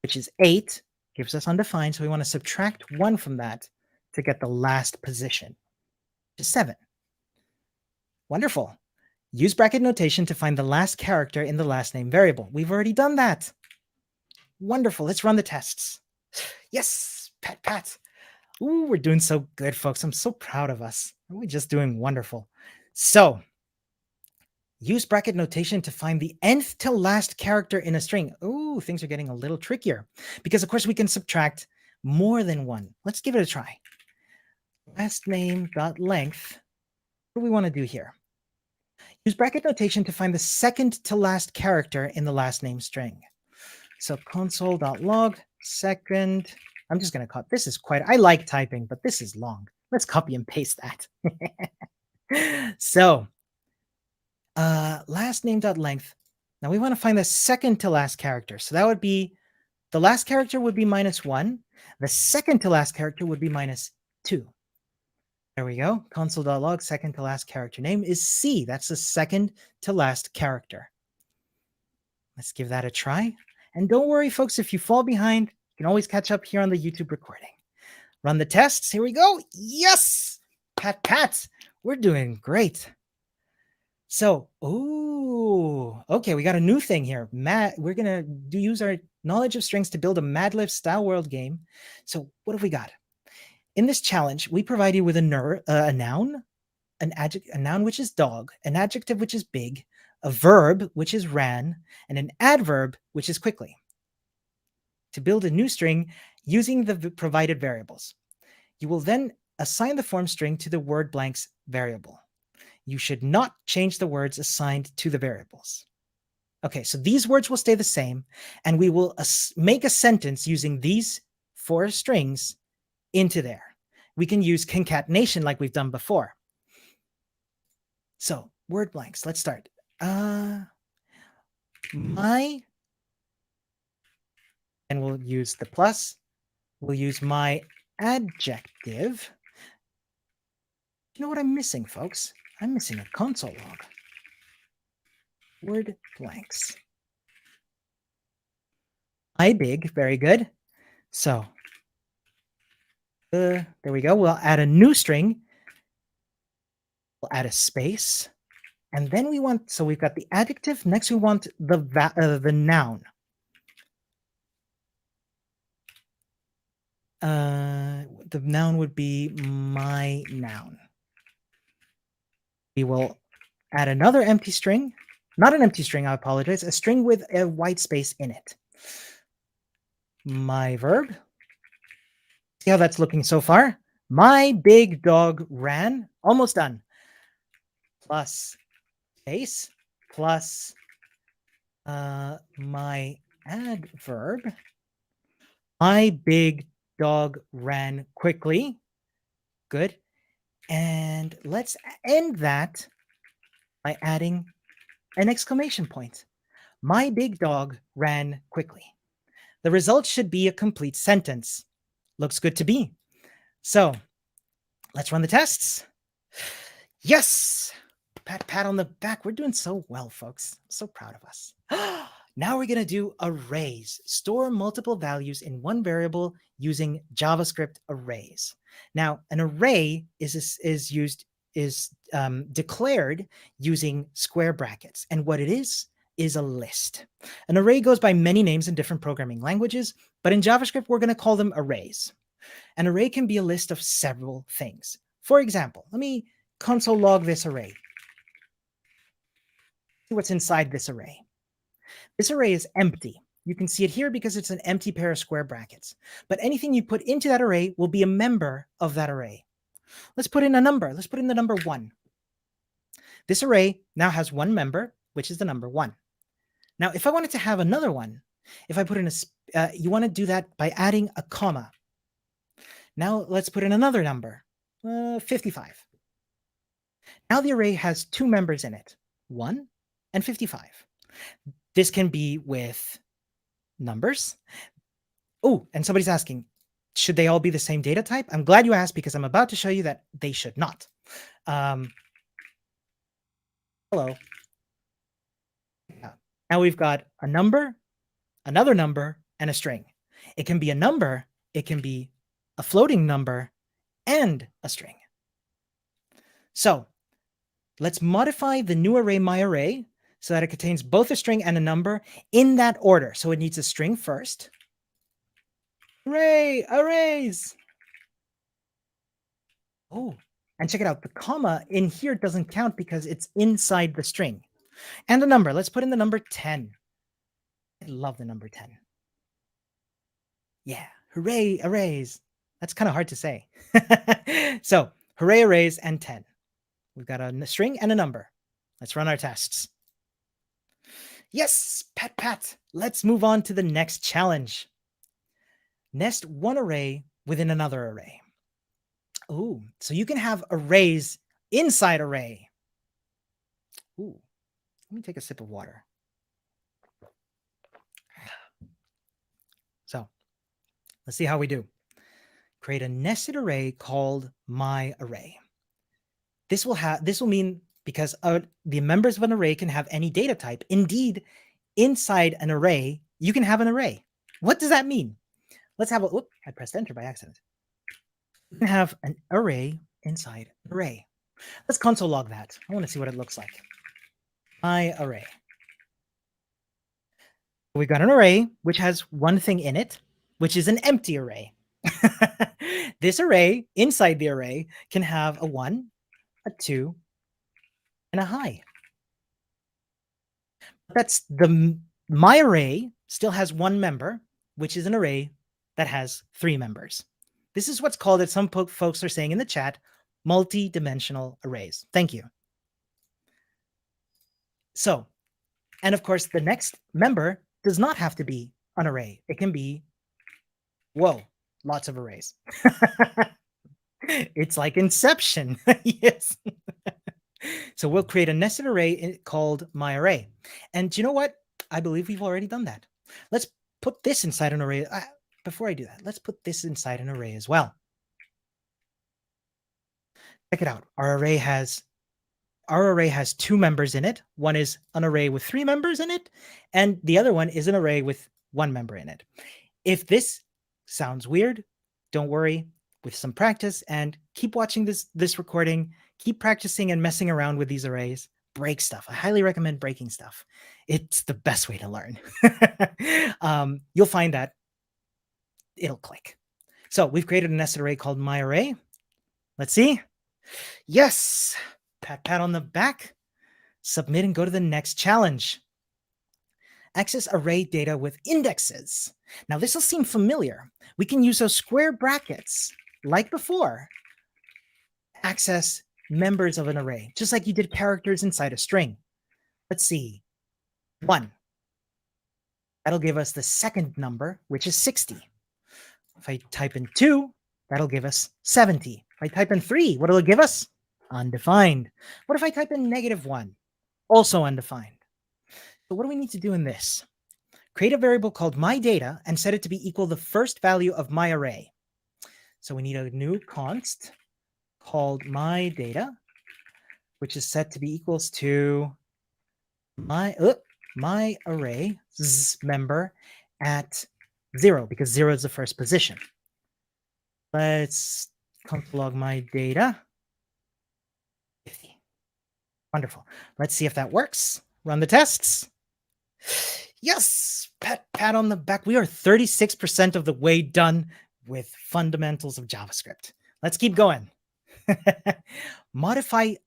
which is 8, gives us undefined. So we want to subtract 1 from that to get the last position, which is 7. Wonderful. Use bracket notation to find the last character in the last name variable. We've already done that. Wonderful. Let's run the tests. Yes, pat, pat. Ooh, we're doing so good, folks. I'm so proud of us. We're just doing wonderful. So use bracket notation to find the nth to last character in a string. Ooh, things are getting a little trickier because of course we can subtract more than one. Let's give it a try. Last name dot length. What do we want to do here? Use bracket notation to find the second to last character in the last name string. So console.log second. I'm just going to cut. This is I like typing, but this is long. Let's copy and paste that. So last name dot length. Now we want to find the second to last character. So that would be, the last character would be -1. The second to last character would be -2. There we go. Console.log second to last character name is C. That's the second to last character. Let's give that a try. And don't worry, folks, if you fall behind, you can always catch up here on the YouTube recording. Run the tests. Here we go. Yes! Pat, pat. We're doing great. So, okay, we got a new thing here. We're going to use our knowledge of strings to build a Mad Lib style world game. So what have we got? In this challenge, we provide you with a noun, a noun which is dog, an adjective which is big, a verb which is ran, and an adverb which is quickly. To build a new string using the provided variables. You will then assign the form string to the word blanks variable. You should not change the words assigned to the variables. Okay, so these words will stay the same, and we will make a sentence using these 4 strings into there. We can use concatenation like we've done before. So word blanks, let's start. My, and we'll use the plus. We'll use my adjective. You know what I'm missing, folks? I'm missing a console log. Word blanks. My big, very good. So there we go. We'll add a new string. We'll add a space. And then we want, so we've got the adjective. Next, we want the noun. The noun would be my noun. We will add another empty string. Not an empty string, I apologize. A string with a white space in it. My verb. See how that's looking so far? My big dog ran. Almost done. Plus space plus my adverb. My big dog ran quickly. Good. And let's end that by adding an exclamation point. My big dog ran quickly. The result should be a complete sentence. Looks good to me. So let's run the tests. Yes! Pat, pat on the back. We're doing so well, folks. I'm so proud of us. Now we're going to do arrays. Store multiple values in one variable using JavaScript arrays. Now, an array is declared using square brackets. And what it is a list. An array goes by many names in different programming languages, but in JavaScript, we're going to call them arrays. An array can be a list of several things. For example, let me console log this array. See what's inside this array. This array is empty. You can see it here because it's an empty pair of square brackets. But anything you put into that array will be a member of that array. Let's put in a number. Let's put in the number 1. This array now has one member, which is the number 1. Now, if I wanted to have another one, if I put in you want to do that by adding a comma. Now let's put in another number, 55. Now the array has 2 members in it, 1 and 55. This can be with numbers. Oh, and somebody's asking, should they all be the same data type? I'm glad you asked because I'm about to show you that they should not. Hello. Now we've got a number, another number, and a string. It can be a number, it can be a floating number, and a string. So let's modify the new array, myArray, so that it contains both a string and a number in that order. So it needs a string first. Hooray, arrays. Oh, And check it out, the comma in here doesn't count because it's inside the string. And a number, let's put in the number 10. I love the number 10. Yeah, hooray, arrays. That's kind of hard to say. So hooray, arrays, and 10. We've got a string and a number. Let's run our tests. Yes, pat, pat. Let's move on to the next challenge. Nest one array within another array. Oh, so you can have arrays inside array. Ooh, let me take a sip of water. So let's see how we do. Create a nested array called myArray. This will mean because the members of an array can have any data type. Indeed, inside an array, you can have an array. What does that mean? Let's have a look. I pressed enter by accident. You can have an array inside an array. Let's console log that. I want to see what it looks like. myArray. We've got an array which has one thing in it, which is an empty array. This array, inside the array, can have a 1, a 2, and a high. That's the myArray still has one member, which is an array that has 3 members. This is what's called, as some folks are saying in the chat, multi-dimensional arrays. Thank you. So, and of course, the next member does not have to be an array. It can be, whoa, lots of arrays. It's like Inception. Yes. So we'll create a nested array called myArray. And do you know what? I believe we've already done that. Let's put this inside an array. Before I do that, let's put this inside an array as well. Check it out. Our array has 2 members in it. One is an array with 3 members in it, and the other one is an array with 1 member in it. If this sounds weird, don't worry. With some practice and keep watching this recording, keep practicing and messing around with these arrays. Break stuff. I highly recommend breaking stuff. It's the best way to learn. You'll find that it'll click. So we've created a nested array called myArray. Let's see. Yes. Pat, pat on the back. Submit and go to the next challenge. Access array data with indexes. Now this will seem familiar. We can use those square brackets like before. Access members of an array, just like you did characters inside a string. Let's see. 1. That'll give us the second number, which is 60. If I type in 2, that'll give us 70. If I type in 3, what will it give us? Undefined. What if I type in -1? Also undefined. So what do we need to do in this? Create a variable called myData and set it to be equal to the first value of myArray. So we need a new const called myData, which is set to be equals to myArray's member at 0, because 0 is the first position. Let's console log myData. 50. Wonderful. Let's see if that works. Run the tests. Yes, pat, pat on the back. We are 36% of the way done with fundamentals of JavaScript. Let's keep going. Modify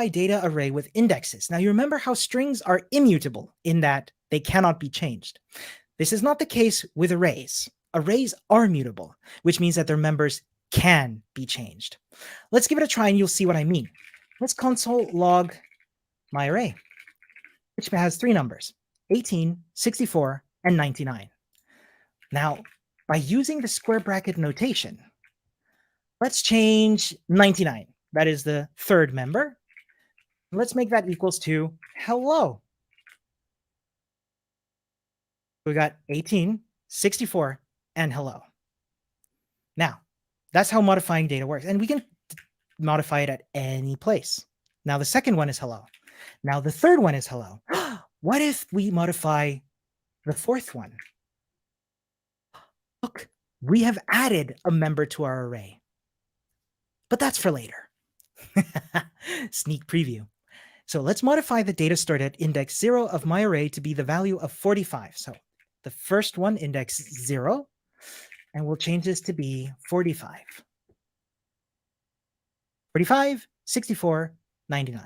data array with indexes. Now you remember how strings are immutable in that they cannot be changed. This is not the case with arrays. Arrays are mutable, which means that their members can be changed. Let's give it a try and you'll see what I mean. Let's console log my array, which has 3 numbers, 18, 64, and 99. Now, by using the square bracket notation, let's change 99. That is the third member. Let's make that equals to hello. We got 18, 64, and hello. Now, that's how modifying data works. And we can modify it at any place. Now, the second one is hello. Now, the third one is hello. What if we modify the fourth one? Look, we have added a member to our array. But that's for later. Sneak preview. So let's modify the data stored at index 0 of my array to be the value of 45. So the first one, index 0, and we'll change this to be 45. 45, 64, 99.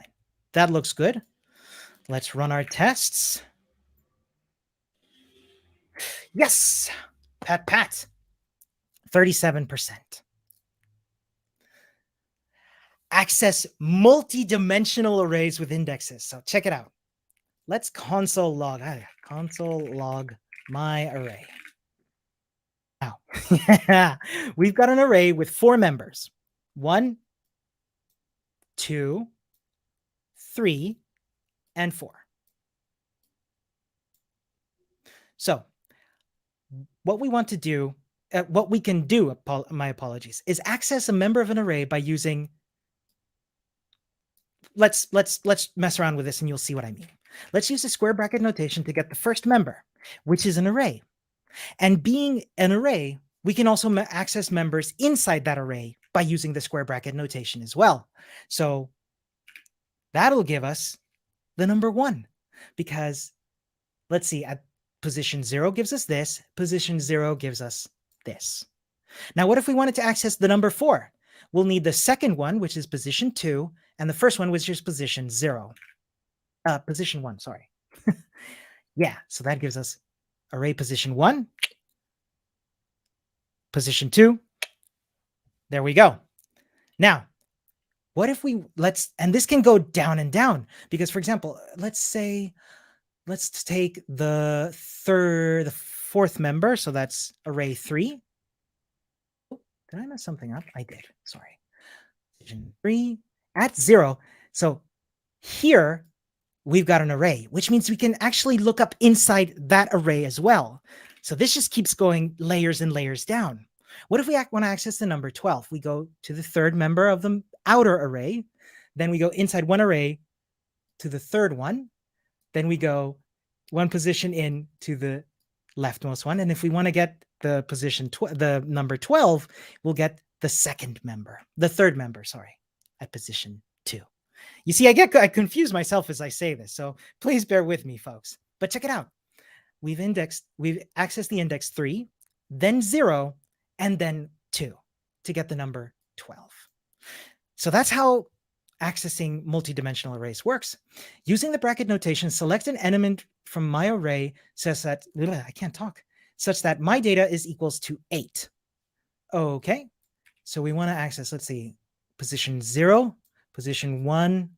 That looks good. Let's run our tests. Yes, pat, 37%. Access multi-dimensional arrays with indexes. So check it out. Let's console log my array. Now, we've got an array with 4 members. 1, 2, 3, and 4. So what we want to do, what we can do, my apologies, is access a member of an array by using, let's mess around with this and you'll see what I mean. Let's use the square bracket notation to get the first member, which is an array. And being an array, we can also access members inside that array by using the square bracket notation as well. So that'll give us the number 1, because let's see, at position 0 gives us this, position 0 gives us this. Now, what if we wanted to access the number 4? We'll need the second one, which is position 2, and the first one, which is position 0. Position 1, sorry. Yeah, so that gives us array position 1, position 2. There we go. Now, what if we, and this can go down and down, because for example, let's take the 4th member. So that's array 3. Oh, did I mess something up? I did, sorry. Position 3 at 0. So here we've got an array, which means we can actually look up inside that array as well. So this just keeps going layers and layers down. What if we want to access the number 12? We go to the 3rd member of the outer array. Then we go inside one array to the 3rd one. Then we go one position in to the leftmost one. And if we want to get the position, the number 12, we'll get the 3rd member, sorry, at position 2. You see, I confuse myself as I say this, so please bear with me, folks. But check it out. We've accessed the index 3, then 0, and then 2 to get the number 12. So that's how accessing multidimensional arrays works. Using the bracket notation, select an element from my array such that, I can't talk, such that my data is equals to 8. Okay, so we want to access, let's see, position 0, position 1,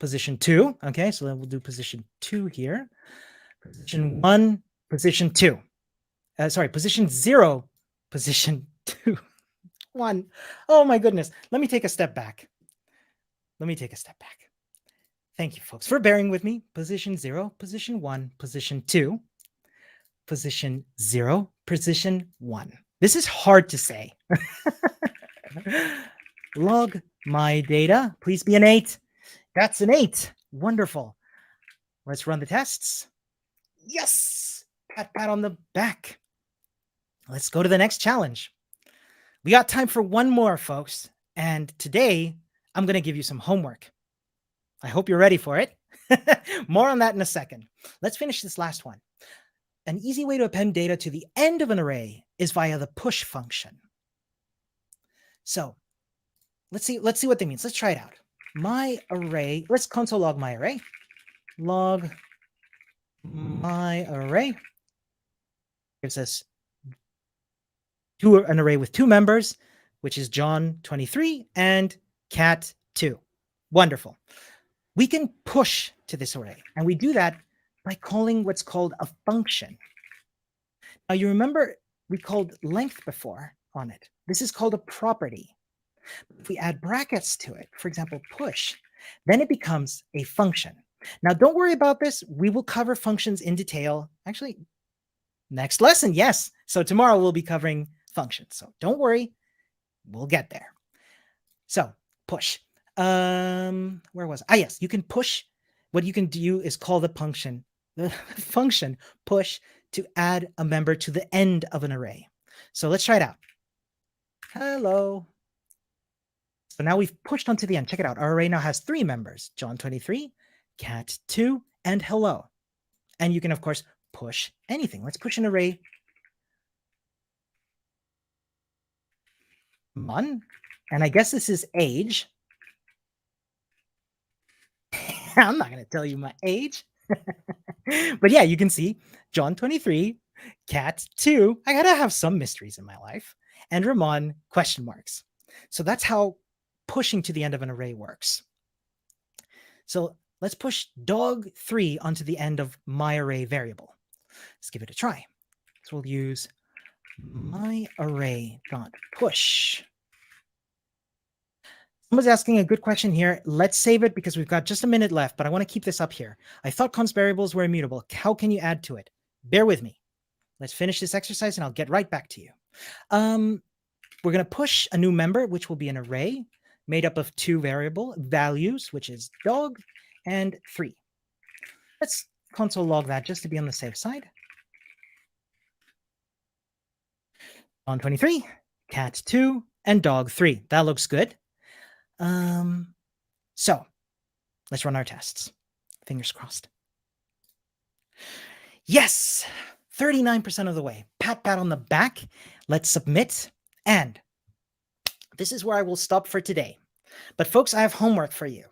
position 2. Okay, so then we'll do position 2 here. Position 1, position 2. Sorry, position 0, position 2. 1. Oh my goodness. Let me take a step back. Thank you, folks, for bearing with me. Position 0, position 1, position 2, position 0, position 1. This is hard to say. Log my data. Please be an 8. That's an 8. Wonderful. Let's run the tests. Yes! Pat on the back. Let's go to the next challenge. We got time for one more, folks. And today, I'm going to give you some homework. I hope you're ready for it. More on that in a second. Let's finish this last one. An easy way to append data to the end of an array is via the push function. So let's see what that means. Let's try it out. My array, let's console log my array. Log my array gives us an array with 2 members, which is John 23 and Cat 2. Wonderful. We can push to this array, and we do that by calling what's called a function. Now, you remember we called length before on it. This is called a property. If we add brackets to it, for example, push, then it becomes a function. Now, don't worry about this. We will cover functions in detail. Actually, next lesson, yes. So tomorrow we'll be covering functions. So don't worry, we'll get there. So push. Where was I? Yes, you can push. What you can do is call the function push to add a member to the end of an array. So let's try it out. Hello. So now we've pushed onto the end. Check it out. Our array now has 3 members, John 23, Cat 2, and hello. And you can, of course, push anything. Let's push an array. And I guess this is age. I'm not going to tell you my age. But yeah, you can see John 23, Cat 2. I got to have some mysteries in my life. And Ramon question marks. So that's how pushing to the end of an array works. So let's push dog 3 onto the end of my array variable. Let's give it a try. So we'll use my array dot push. Someone's asking a good question here. Let's save it because we've got just a minute left, but I want to keep this up here. I thought const variables were immutable. How can you add to it? Bear with me. Let's finish this exercise and I'll get right back to you. We're going to push a new member, which will be an array made up of 2 variable values, which is dog and 3. Let's console log that just to be on the safe side. On 23, cat 2, and dog 3. That looks good. So let's run our tests. Fingers crossed. Yes, 39% of the way. Pat on the back. Let's submit. And this is where I will stop for today. But folks, I have homework for you.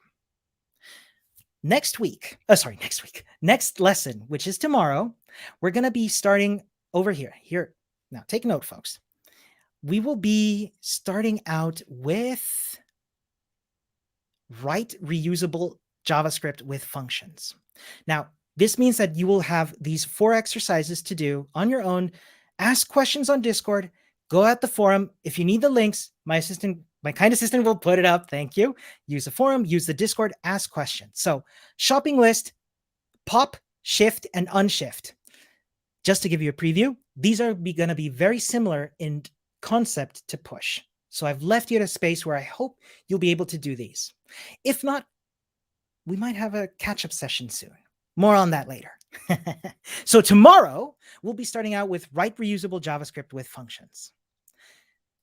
Next lesson, which is tomorrow, we're going to be starting over here. Now take note, folks. We will be starting out with write reusable JavaScript with functions. Now, this means that you will have these 4 exercises to do on your own. Ask questions on Discord. Go at the forum. If you need the links, my kind assistant will put it up. Thank you. Use the forum, use the Discord, ask questions. So shopping list, pop, shift, and unshift. Just to give you a preview, these are going to be very similar in concept to push. So I've left you at a space where I hope you'll be able to do these. If not, we might have a catch-up session soon. More on that later. So tomorrow, we'll be starting out with write reusable JavaScript with functions.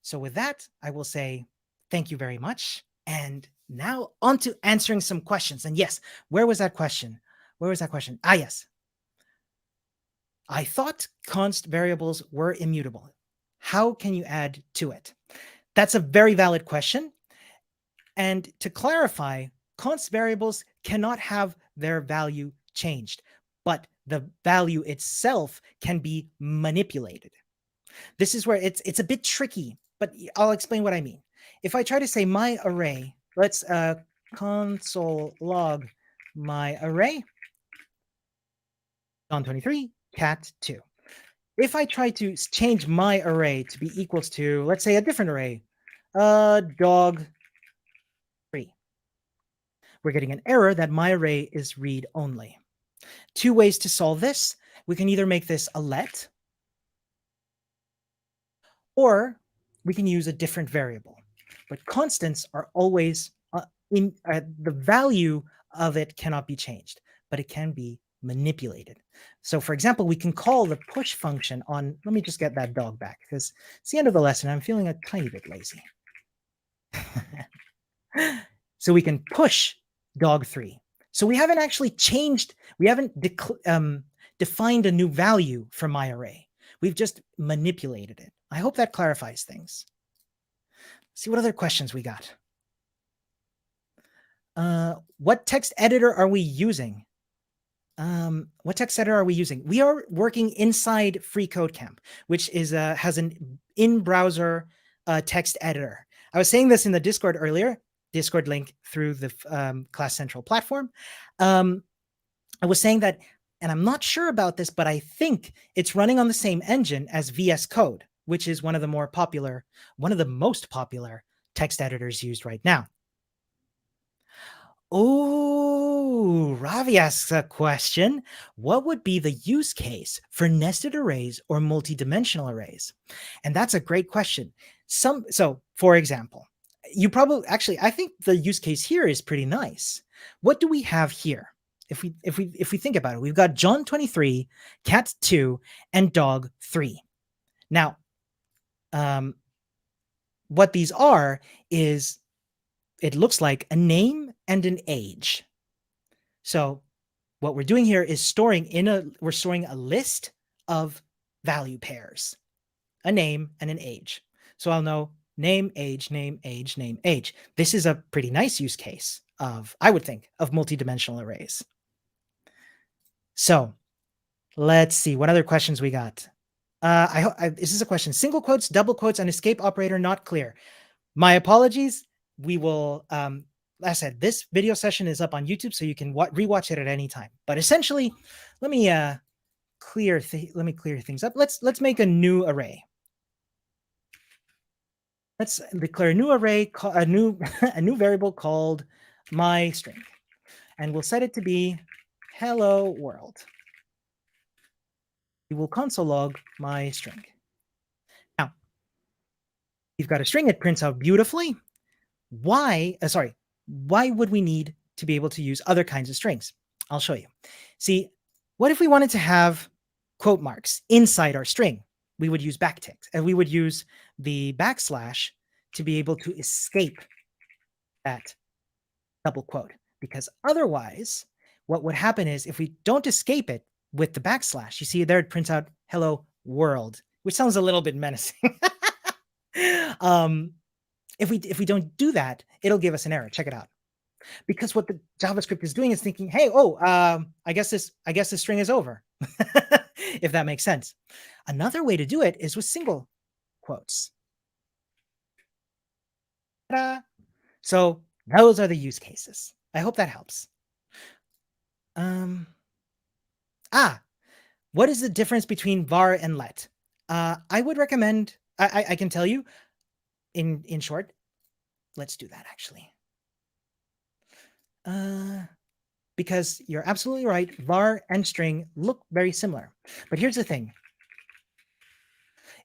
So with that, I will say thank you very much. And now on to answering some questions. And yes, where was that question? Ah, yes. I thought const variables were immutable. How can you add to it? That's a very valid question. And to clarify, const variables cannot have their value changed, but the value itself can be manipulated. This is where it's a bit tricky, but I'll explain what I mean. If I try to say my array, let's console log my array, John 23, cat 2. If I try to change my array to be equals to, let's say, a different array, dog 3, we're getting an error that my array is read only. 2 ways to solve this. We can either make this a let, or we can use a different variable. But constants are always the value of it cannot be changed, but it can be manipulated. So for example, we can call the push function on, let me just get that dog back because it's the end of the lesson. I'm feeling a tiny bit lazy. So we can push dog 3. So we haven't actually changed, we haven't defined a new value for my array. We've just manipulated it. I hope that clarifies things. Let's see what other questions we got. What text editor are we using? What text editor are we using? We are working inside FreeCodeCamp, which is has an in-browser text editor. I was saying this in the Discord earlier, Discord link through the Class Central platform. I was saying that, and I'm not sure about this, but I think it's running on the same engine as VS Code, which is one of the most popular text editors used right now. Oh, Ravi asks a question. What would be the use case for nested arrays or multidimensional arrays? And that's a great question. So for example, I think the use case here is pretty nice. What do we have here? If we think about it, we've got John 23, cat 2, and dog 3. Now, what these are is, it looks like a name and an age. So what we're doing here is we're storing a list of value pairs, a name and an age. So I'll know name, age, name, age, name, age. This is a pretty nice use case. of, I would think, of multidimensional arrays. So let's see what other questions we got. This is a question: single quotes, double quotes, and escape operator not clear. My apologies. We will, as I said, this video session is up on YouTube, so you can rewatch it at any time. But essentially, let me clear things up. Let's make a new array. Let's declare a new array, a new variable called my string, and we'll set it to be hello world. We will console log my string. Now, you've got a string that prints out beautifully. Why would we need to be able to use other kinds of strings? I'll show you. See, what if we wanted to have quote marks inside our string? We would use backticks, and we would use the backslash to be able to escape that double quote. Because otherwise, what would happen is if we don't escape it with the backslash, you see there it prints out hello world, which sounds a little bit menacing. If we don't do that, it'll give us an error. Check it out. Because what the JavaScript is doing is thinking, hey, I guess this string is over. If that makes sense. Another way to do it is with single quotes. Ta-da! So those are the use cases. I hope that helps. What is the difference between var and let? I would recommend, I can tell you in short. Let's do that actually. Because you're absolutely right, var and string look very similar. But here's the thing.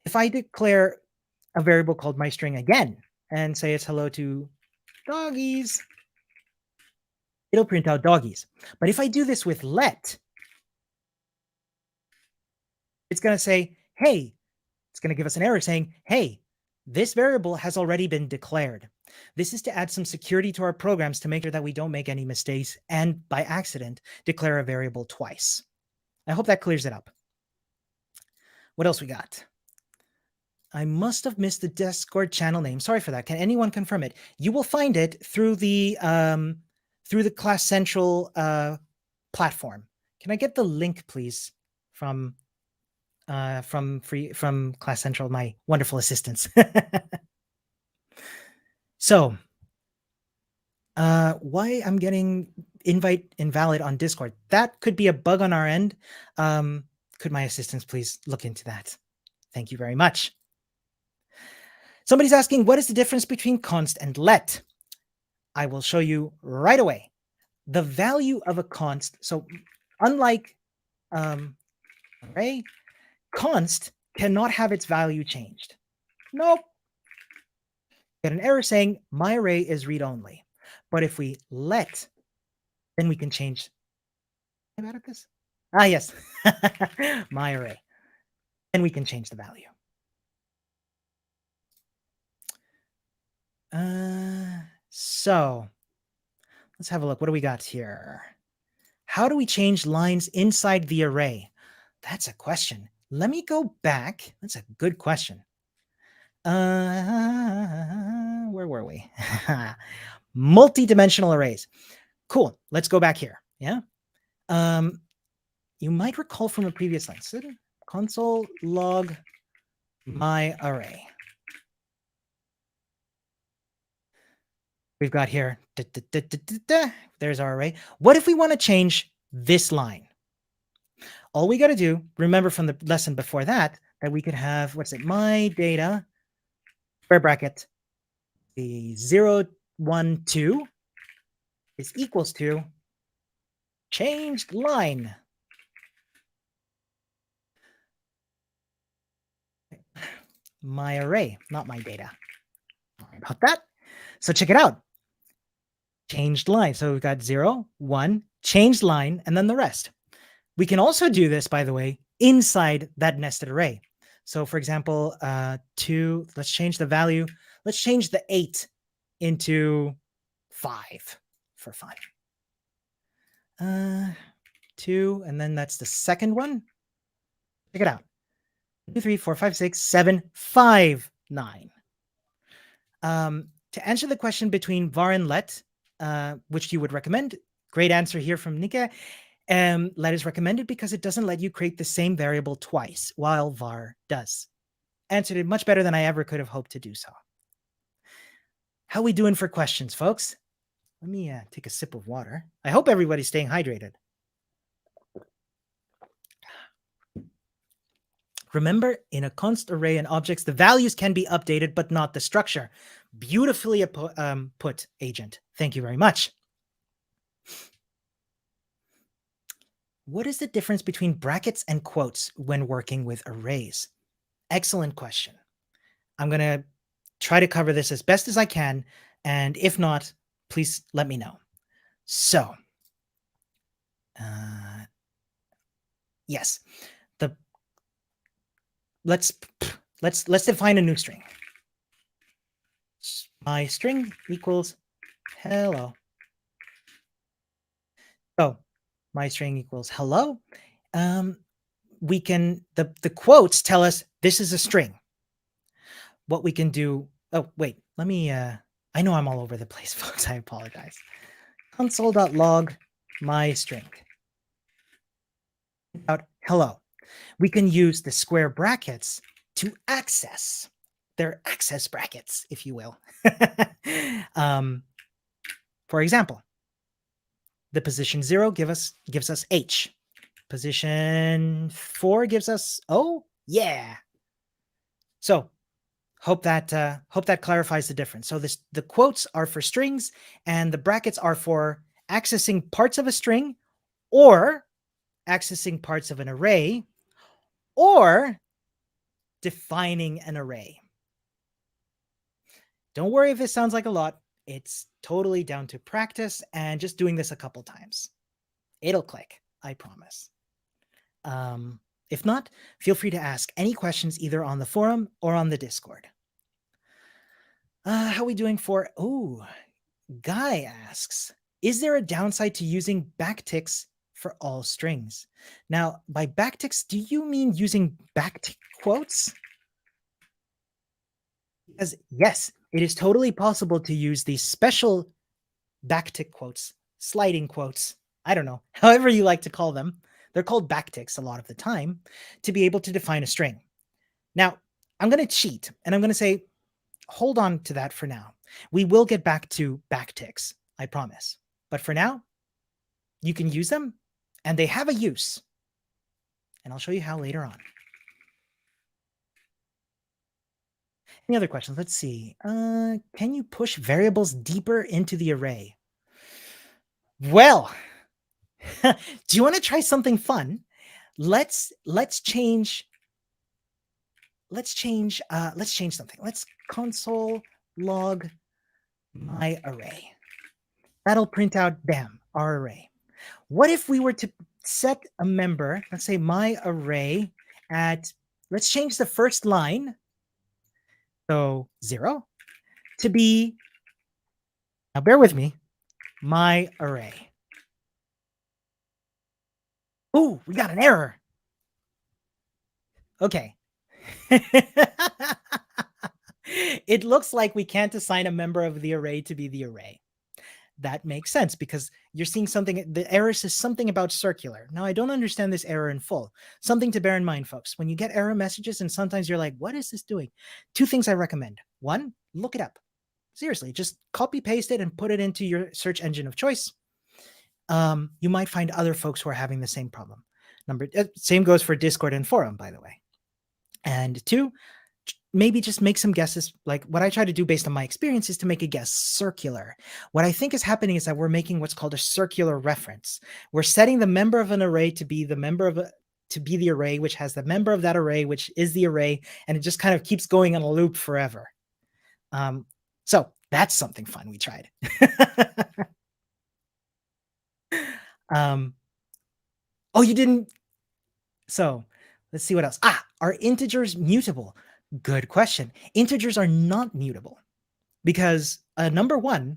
If I declare a variable called my string again and say it's hello to doggies, it'll print out doggies. But if I do this with let, it's going to say, hey, it's going to give us an error saying, hey, this variable has already been declared. This is to add some security to our programs to make sure that we don't make any mistakes and by accident declare a variable twice. I hope that clears it up. What else we got? I must have missed the Discord channel name. Sorry for that. Can anyone confirm it? You will find it through the Class Central platform. Can I get the link, please, from Class Central, my wonderful assistants? So, why I'm getting invite invalid on Discord? That could be a bug on our end. Could my assistants please look into that? Thank you very much. Somebody's asking, what is the difference between const and let? I will show you right away. The value of a const, so unlike array, const cannot have its value changed. Nope. Get an error saying my array is read-only. But if we let, then we can change. Am I bad at this? Yes. My array. And we can change the value. So let's have a look. What do we got here? How do we change lines inside the array? That's a question. Let me go back. That's a good question. Where were we? Multi-dimensional arrays. Cool. Let's go back here. Yeah. You might recall from a previous line. So console log my array. We've got here. There's our array. What if we want to change this line? All we got to do, remember from the lesson before that we could have, what's it? My data, square bracket, the 0, 1, 2 is equals to changed line. My array, not my data. Sorry about that. So check it out. Changed line. So we've got 0, 1, changed line, and then the rest. We can also do this, by the way, inside that nested array. So for example, 2, let's change the value. Let's change the 8 into 5 for fun. 2, and then that's the second one. Check it out. 2, 3, 4, 5, 6, 7, 5, 9. To answer the question between var and let, which you would recommend. Great answer here from Nika. Let is recommended because it doesn't let you create the same variable twice, while var does. Answered it much better than I ever could have hoped to do so. How we doing for questions, folks? Let me take a sip of water. I hope everybody's staying hydrated. Remember, in a const array and objects, the values can be updated, but not the structure. Beautifully put, Agent. Thank you very much. What is the difference between brackets and quotes when working with arrays? Excellent question. I'm going to try to cover this as best as I can, and if not, please let me know. So, yes, let's define a new string. My string equals hello. So my string equals hello. We can, the quotes tell us this is a string. What we can do, oh, wait, let me, I know I'm all over the place, folks. I apologize. Console.log my string. Out hello. We can use the square brackets to access. They're access brackets, if you will. For example, the position 0 gives us H. Position 4 gives us O. Yeah. So hope that clarifies the difference. So the quotes are for strings, and the brackets are for accessing parts of a string, or accessing parts of an array, or defining an array. Don't worry if this sounds like a lot. It's totally down to practice and just doing this a couple times. It'll click, I promise. If not, feel free to ask any questions either on the forum or on the Discord. How are we doing for, Guy asks, is there a downside to using backticks for all strings? Now, by backticks, do you mean using backtick quotes? Because yes, it is totally possible to use these special backtick quotes, sliding quotes, I don't know, however you like to call them. They're called backticks a lot of the time, to be able to define a string. Now, I'm going to cheat, and I'm going to say, hold on to that for now. We will get back to backticks, I promise. But for now, you can use them, and they have a use. And I'll show you how later on. Any other questions? Let's see. Can you push variables deeper into the array? Well, do you want to try something fun? Let's change something. Let's console log my array. That'll print out, bam, our array. What if we were to set a member, let's say my array at, let's change the first line, so 0, to be, now bear with me, my array. Oh, we got an error. Okay. It looks like we can't assign a member of the array to be the array. That makes sense because you're seeing something, the error says something about circular. Now, I don't understand this error in full. Something to bear in mind, folks. When you get error messages and sometimes you're like, what is this doing? 2 things I recommend. 1, look it up. Seriously, just copy paste it and put it into your search engine of choice. You might find other folks who are having the same problem. Same goes for Discord and forum, by the way. And 2, maybe just make some guesses. Like what I try to do based on my experience is to make a guess circular. What I think is happening is that we're making what's called a circular reference. We're setting the member of an array to be the member of the array, which has the member of that array, which is the array, and it just kind of keeps going on a loop forever. So that's something fun we tried. Oh, you didn't. So let's see what else. Are integers mutable? Good question. Integers are not mutable because a number 1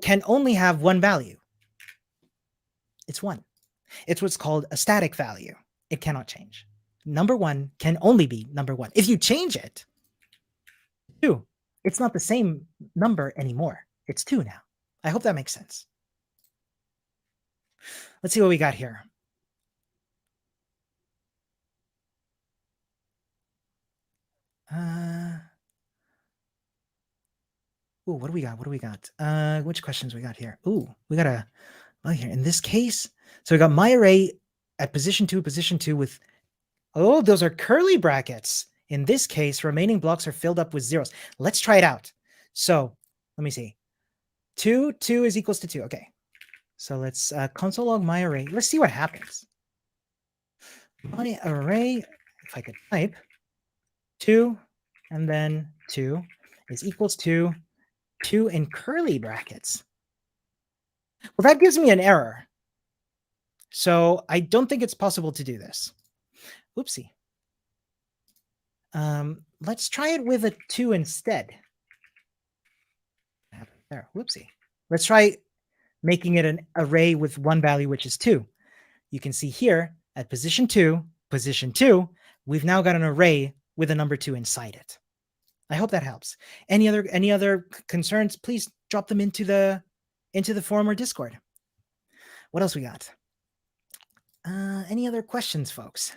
can only have one value. It's 1. It's what's called a static value. It cannot change. Number 1 can only be number 1. If you change it, 2, it's not the same number anymore. It's 2 now. I hope that makes sense. Let's see what we got here. Ooh, what do we got? What do we got? Which questions we got here? Ooh, we got a well here. In this case, so we got my array at position two with oh, those are curly brackets. In this case, remaining blocks are filled up with zeros. Let's try it out. So let me see. 2 is equals to 2. Okay. So let's console log my array. Let's see what happens. My array, if I could type 2 and then 2 is equals to 2 in curly brackets. Well, that gives me an error. So I don't think it's possible to do this. Oopsie. Let's try it with a 2 instead. There, whoopsie. Let's try making it an array with one value, which is 2. You can see here at position 2, we've now got an array with a number 2 inside it. I hope that helps. Any other concerns, please drop them into the forum or Discord. What else we got? Any other questions, folks?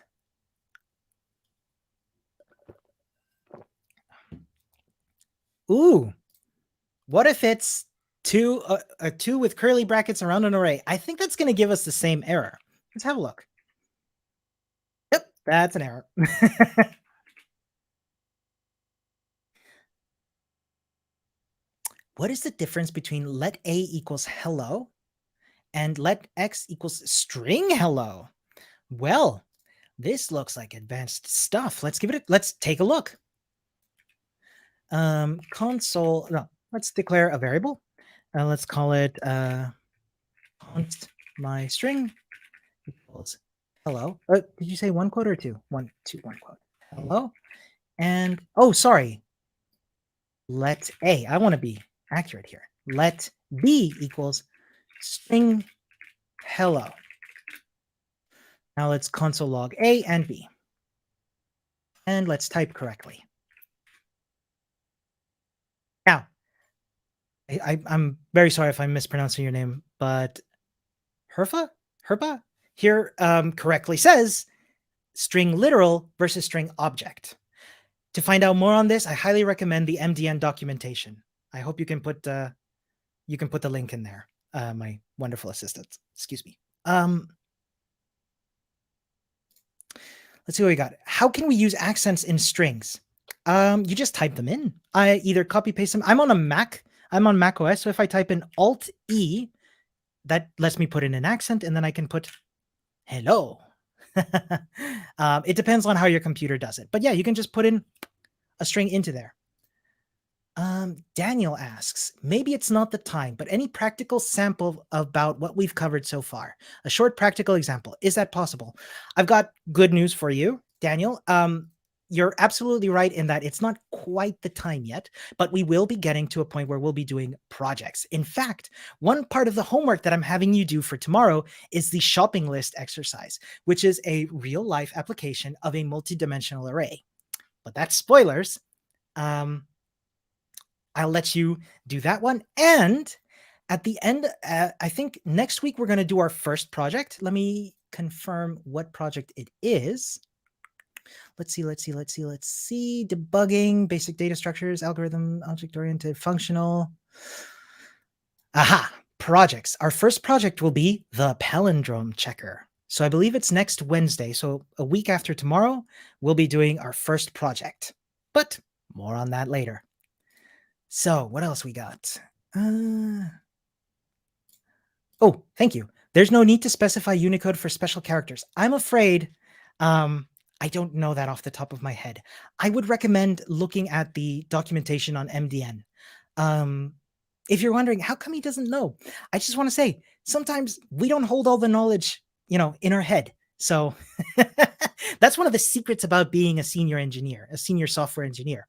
Ooh, what if it's a 2 with curly brackets around an array? I think that's going to give us the same error. Let's have a look. Yep, that's an error. What is the difference between let a equals hello and let x equals string hello? Well, this looks like advanced stuff. Let's take a look. Let's declare a variable. Let's call it const my string equals hello. Did you say one quote or two? One quote. Hello. And oh, sorry. Let a. I want to be accurate here. Let b equals string hello. Now let's console log a and b. And let's type correctly. Now, I'm very sorry if I'm mispronouncing your name, but Herpa here correctly says string literal versus string object. To find out more on this, I highly recommend the MDN documentation. I hope you can put the link in there, my wonderful assistant. Excuse me. Let's see what we got. How can we use accents in strings? You just type them in. I either copy paste them. I'm on a Mac. I'm on Mac OS. So if I type in Alt E, that lets me put in an accent, and then I can put hello. It depends on how your computer does it. But yeah, you can just put in a string into there. Daniel asks, maybe it's not the time, but any practical sample about what we've covered so far? A short practical example. Is that possible? I've got good news for you, Daniel. You're absolutely right in that it's not quite the time yet, but we will be getting to a point where we'll be doing projects. In fact, one part of the homework that I'm having you do for tomorrow is the shopping list exercise, which is a real life application of a multi-dimensional array. But that's spoilers. I'll let you do that one. And at the end, I think next week we're going to do our first project. Let me confirm what project it is. Let's see. Debugging, basic data structures, algorithm, object-oriented, functional. Aha, projects. Our first project will be the palindrome checker. So I believe it's next Wednesday. So a week after tomorrow, we'll be doing our first project. But more on that later. So what else we got? Oh, thank you. There's no need to specify Unicode for special characters. I'm afraid I don't know that off the top of my head. I would recommend looking at the documentation on MDN. If you're wondering, how come he doesn't know? I just want to say, sometimes we don't hold all the knowledge, in our head. So that's one of the secrets about being a senior engineer, a senior software engineer,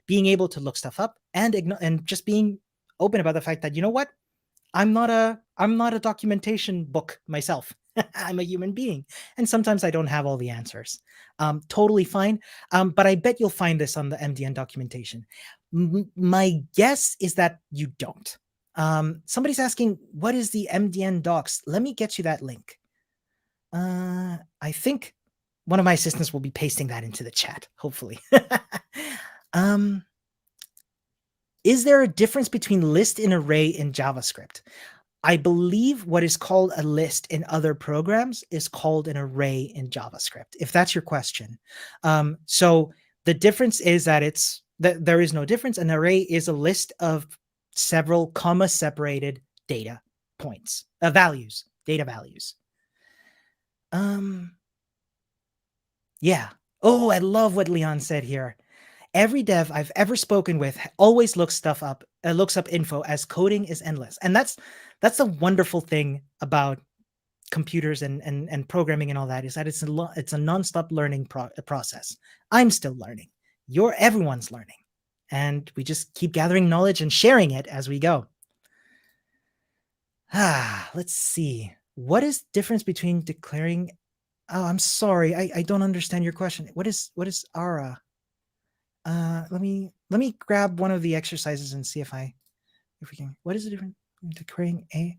being able to look stuff up and just being open about the fact that, you know what? I'm not a documentation book myself. I'm a human being. And sometimes I don't have all the answers. Totally fine. But I bet you'll find this on the MDN documentation. My guess is that you don't. Somebody's asking, what is the MDN docs? Let me get you that link. I think one of my assistants will be pasting that into the chat, hopefully. Is there a difference between list and array in JavaScript? I believe what is called a list in other programs is called an array in JavaScript, if that's your question. So the difference is that there is no difference. An array is a list of several comma-separated data points, values, data values. Yeah. Oh, I love what Leon said here. Every dev I've ever spoken with always looks up info as coding is endless. And that's the wonderful thing about computers and programming and all that, is that it's a nonstop learning process. I'm still learning. Everyone's learning. And we just keep gathering knowledge and sharing it as we go. Let's see. What is the difference between declaring? Oh, I'm sorry. I don't understand your question. What is ARA? Let me grab one of the exercises and see if we can. What is the difference between declaring a?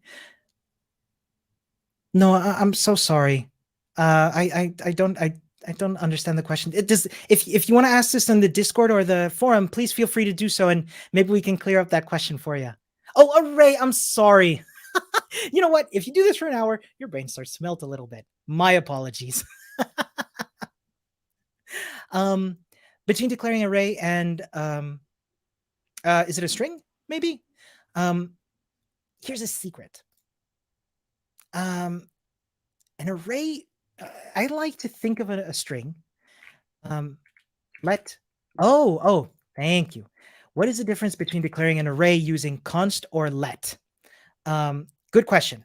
No, I'm so sorry. I don't understand the question. It does. If you want to ask this in the Discord or the forum, please feel free to do so, and maybe we can clear up that question for you. Oh, array. I'm sorry. You know what? If you do this for an hour, your brain starts to melt a little bit. My apologies. Between declaring array and is it a string? Maybe. Here's a secret. An array. I like to think of a string. Let. Oh, thank you. What is the difference between declaring an array using const or let? Good question.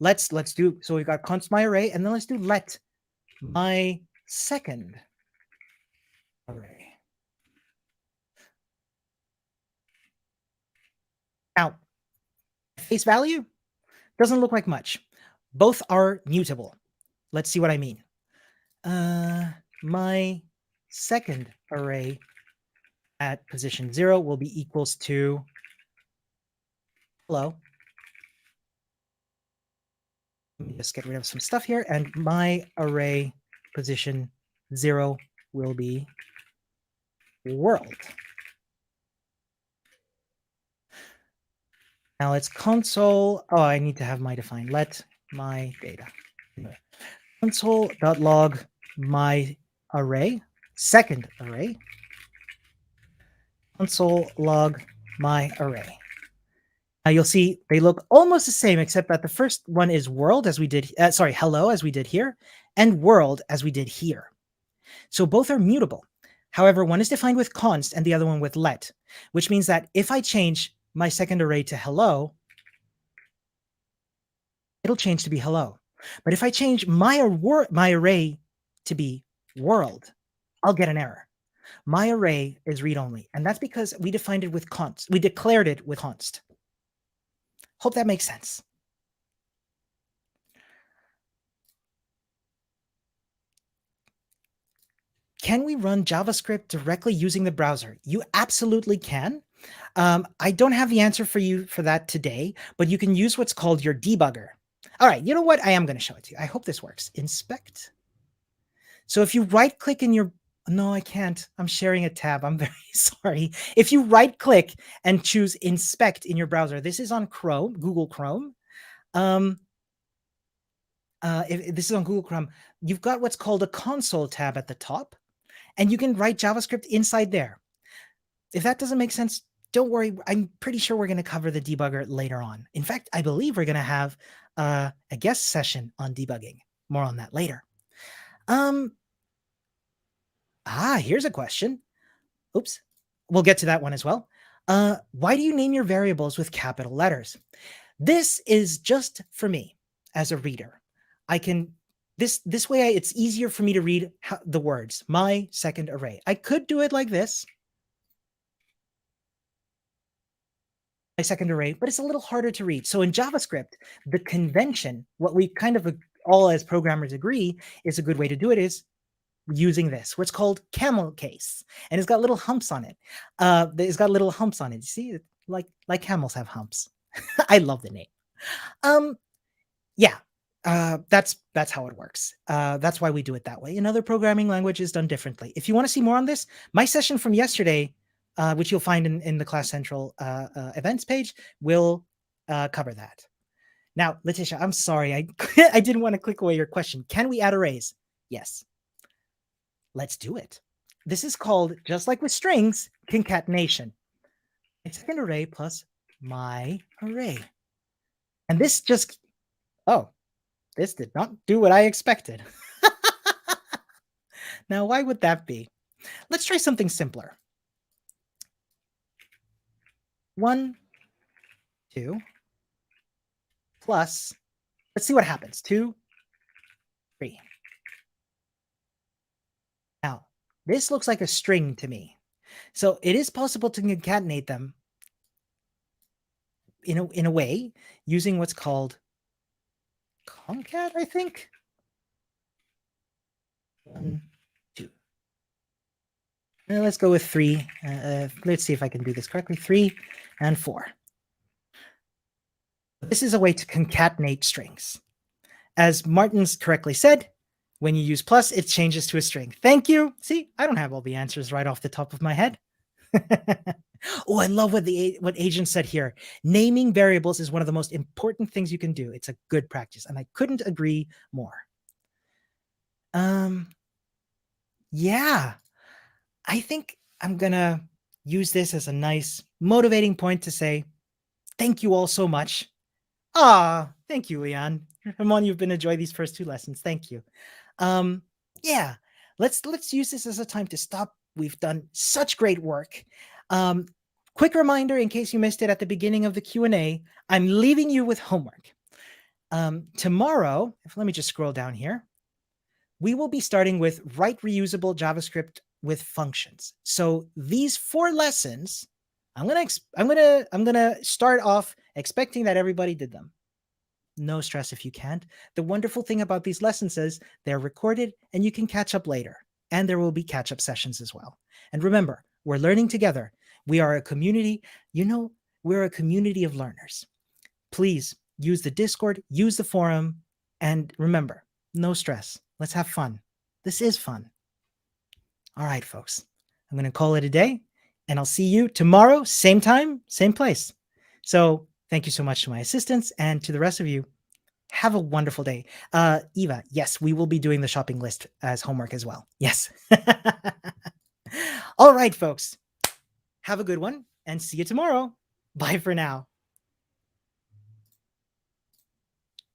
Let's do. So we've got const my array, and then let's do let my second array. Now, face value doesn't look like much. Both are mutable. Let's see what I mean. My second array at position 0 will be equals to hello. Let me just get rid of some stuff here, and my array position 0 will be world. Now it's console. Oh, I need to have my define. Let my data. Console.log my array, second array. Console log my array. Now you'll see they look almost the same, except that the first one is world as we did, hello as we did here, and world as we did here. So both are mutable. However, one is defined with const and the other one with let, which means that if I change my second array to hello, it'll change to be hello. But if I change my array to be world, I'll get an error. My array is read-only, and that's because we defined it with const. We declared it with const. Hope that makes sense. Can we run JavaScript directly using the browser? You absolutely can. I don't have the answer for you for that today, but you can use what's called your debugger. All right, you know what? I am going to show it to you. I hope this works. Inspect. So if you right-click in your... No, I can't. I'm sharing a tab. I'm very sorry. If you right-click and choose Inspect in your browser, this is on Chrome, Google Chrome. If this is on Google Chrome, you've got what's called a console tab at the top, and you can write JavaScript inside there. If that doesn't make sense, don't worry. I'm pretty sure we're going to cover the debugger later on. In fact, I believe we're going to have a guest session on debugging. More on that later. Here's a question. Oops. We'll get to that one as well. Why do you name your variables with capital letters? This is just for me as a reader. I can, this way it's easier for me to read the words, my second array. I could do it like this. My second array, but it's a little harder to read. So in JavaScript, the convention, what we kind of all as programmers agree is a good way to do it is using this, what's called camel case, and it's got little humps on it. It's got little humps on it. You see, like camels have humps. I love the name. Um, yeah, that's how it works. That's why we do it that way. In other programming languages, done differently. If you want to see more on this, my session from yesterday, which you'll find in the Class Central events page, will cover that. Now, Letitia, I'm sorry, I I didn't want to click away your question. Can we add arrays? Yes. Let's do it. This is called, just like with strings, concatenation. It's an array plus my array. And this just, oh, this did not do what I expected. Now, why would that be? Let's try something simpler. 1, 2, plus, let's see what happens. 2, 3. Now, this looks like a string to me. So it is possible to concatenate them in a way using what's called concat, I think. 1, 2. Let's go with 3. Let's see if I can do this correctly. 3 and 4. This is a way to concatenate strings. As Martin's correctly said, when you use plus, it changes to a string. Thank you. See, I don't have all the answers right off the top of my head. Oh, I love what Agent said here. Naming variables is one of the most important things you can do. It's a good practice, and I couldn't agree more. Yeah, I think I'm gonna use this as a nice motivating point to say thank you all so much. Thank you, Leon. Ramon, you've been enjoying these first 2 lessons. Thank you. Yeah, let's use this as a time to stop. We've done such great work. Quick reminder, in case you missed it at the beginning of the Q&A, I'm leaving you with homework. Tomorrow, let me just scroll down here. We will be starting with write reusable JavaScript with functions. So these 4 lessons, I'm gonna start off expecting that everybody did them. No stress if you can't. The wonderful thing about these lessons is they're recorded and you can catch up later. And there will be catch-up sessions as well. And remember, we're learning together. We are a community. We're a community of learners. Please use the Discord, use the forum, and remember, no stress. Let's have fun. This is fun. All right, folks. I'm going to call it a day, and I'll see you tomorrow, same time, same place. So thank you so much to my assistants and to the rest of you. Have a wonderful day. Eva, yes, we will be doing the shopping list as homework as well. Yes. All right, folks. Have a good one and see you tomorrow. Bye for now.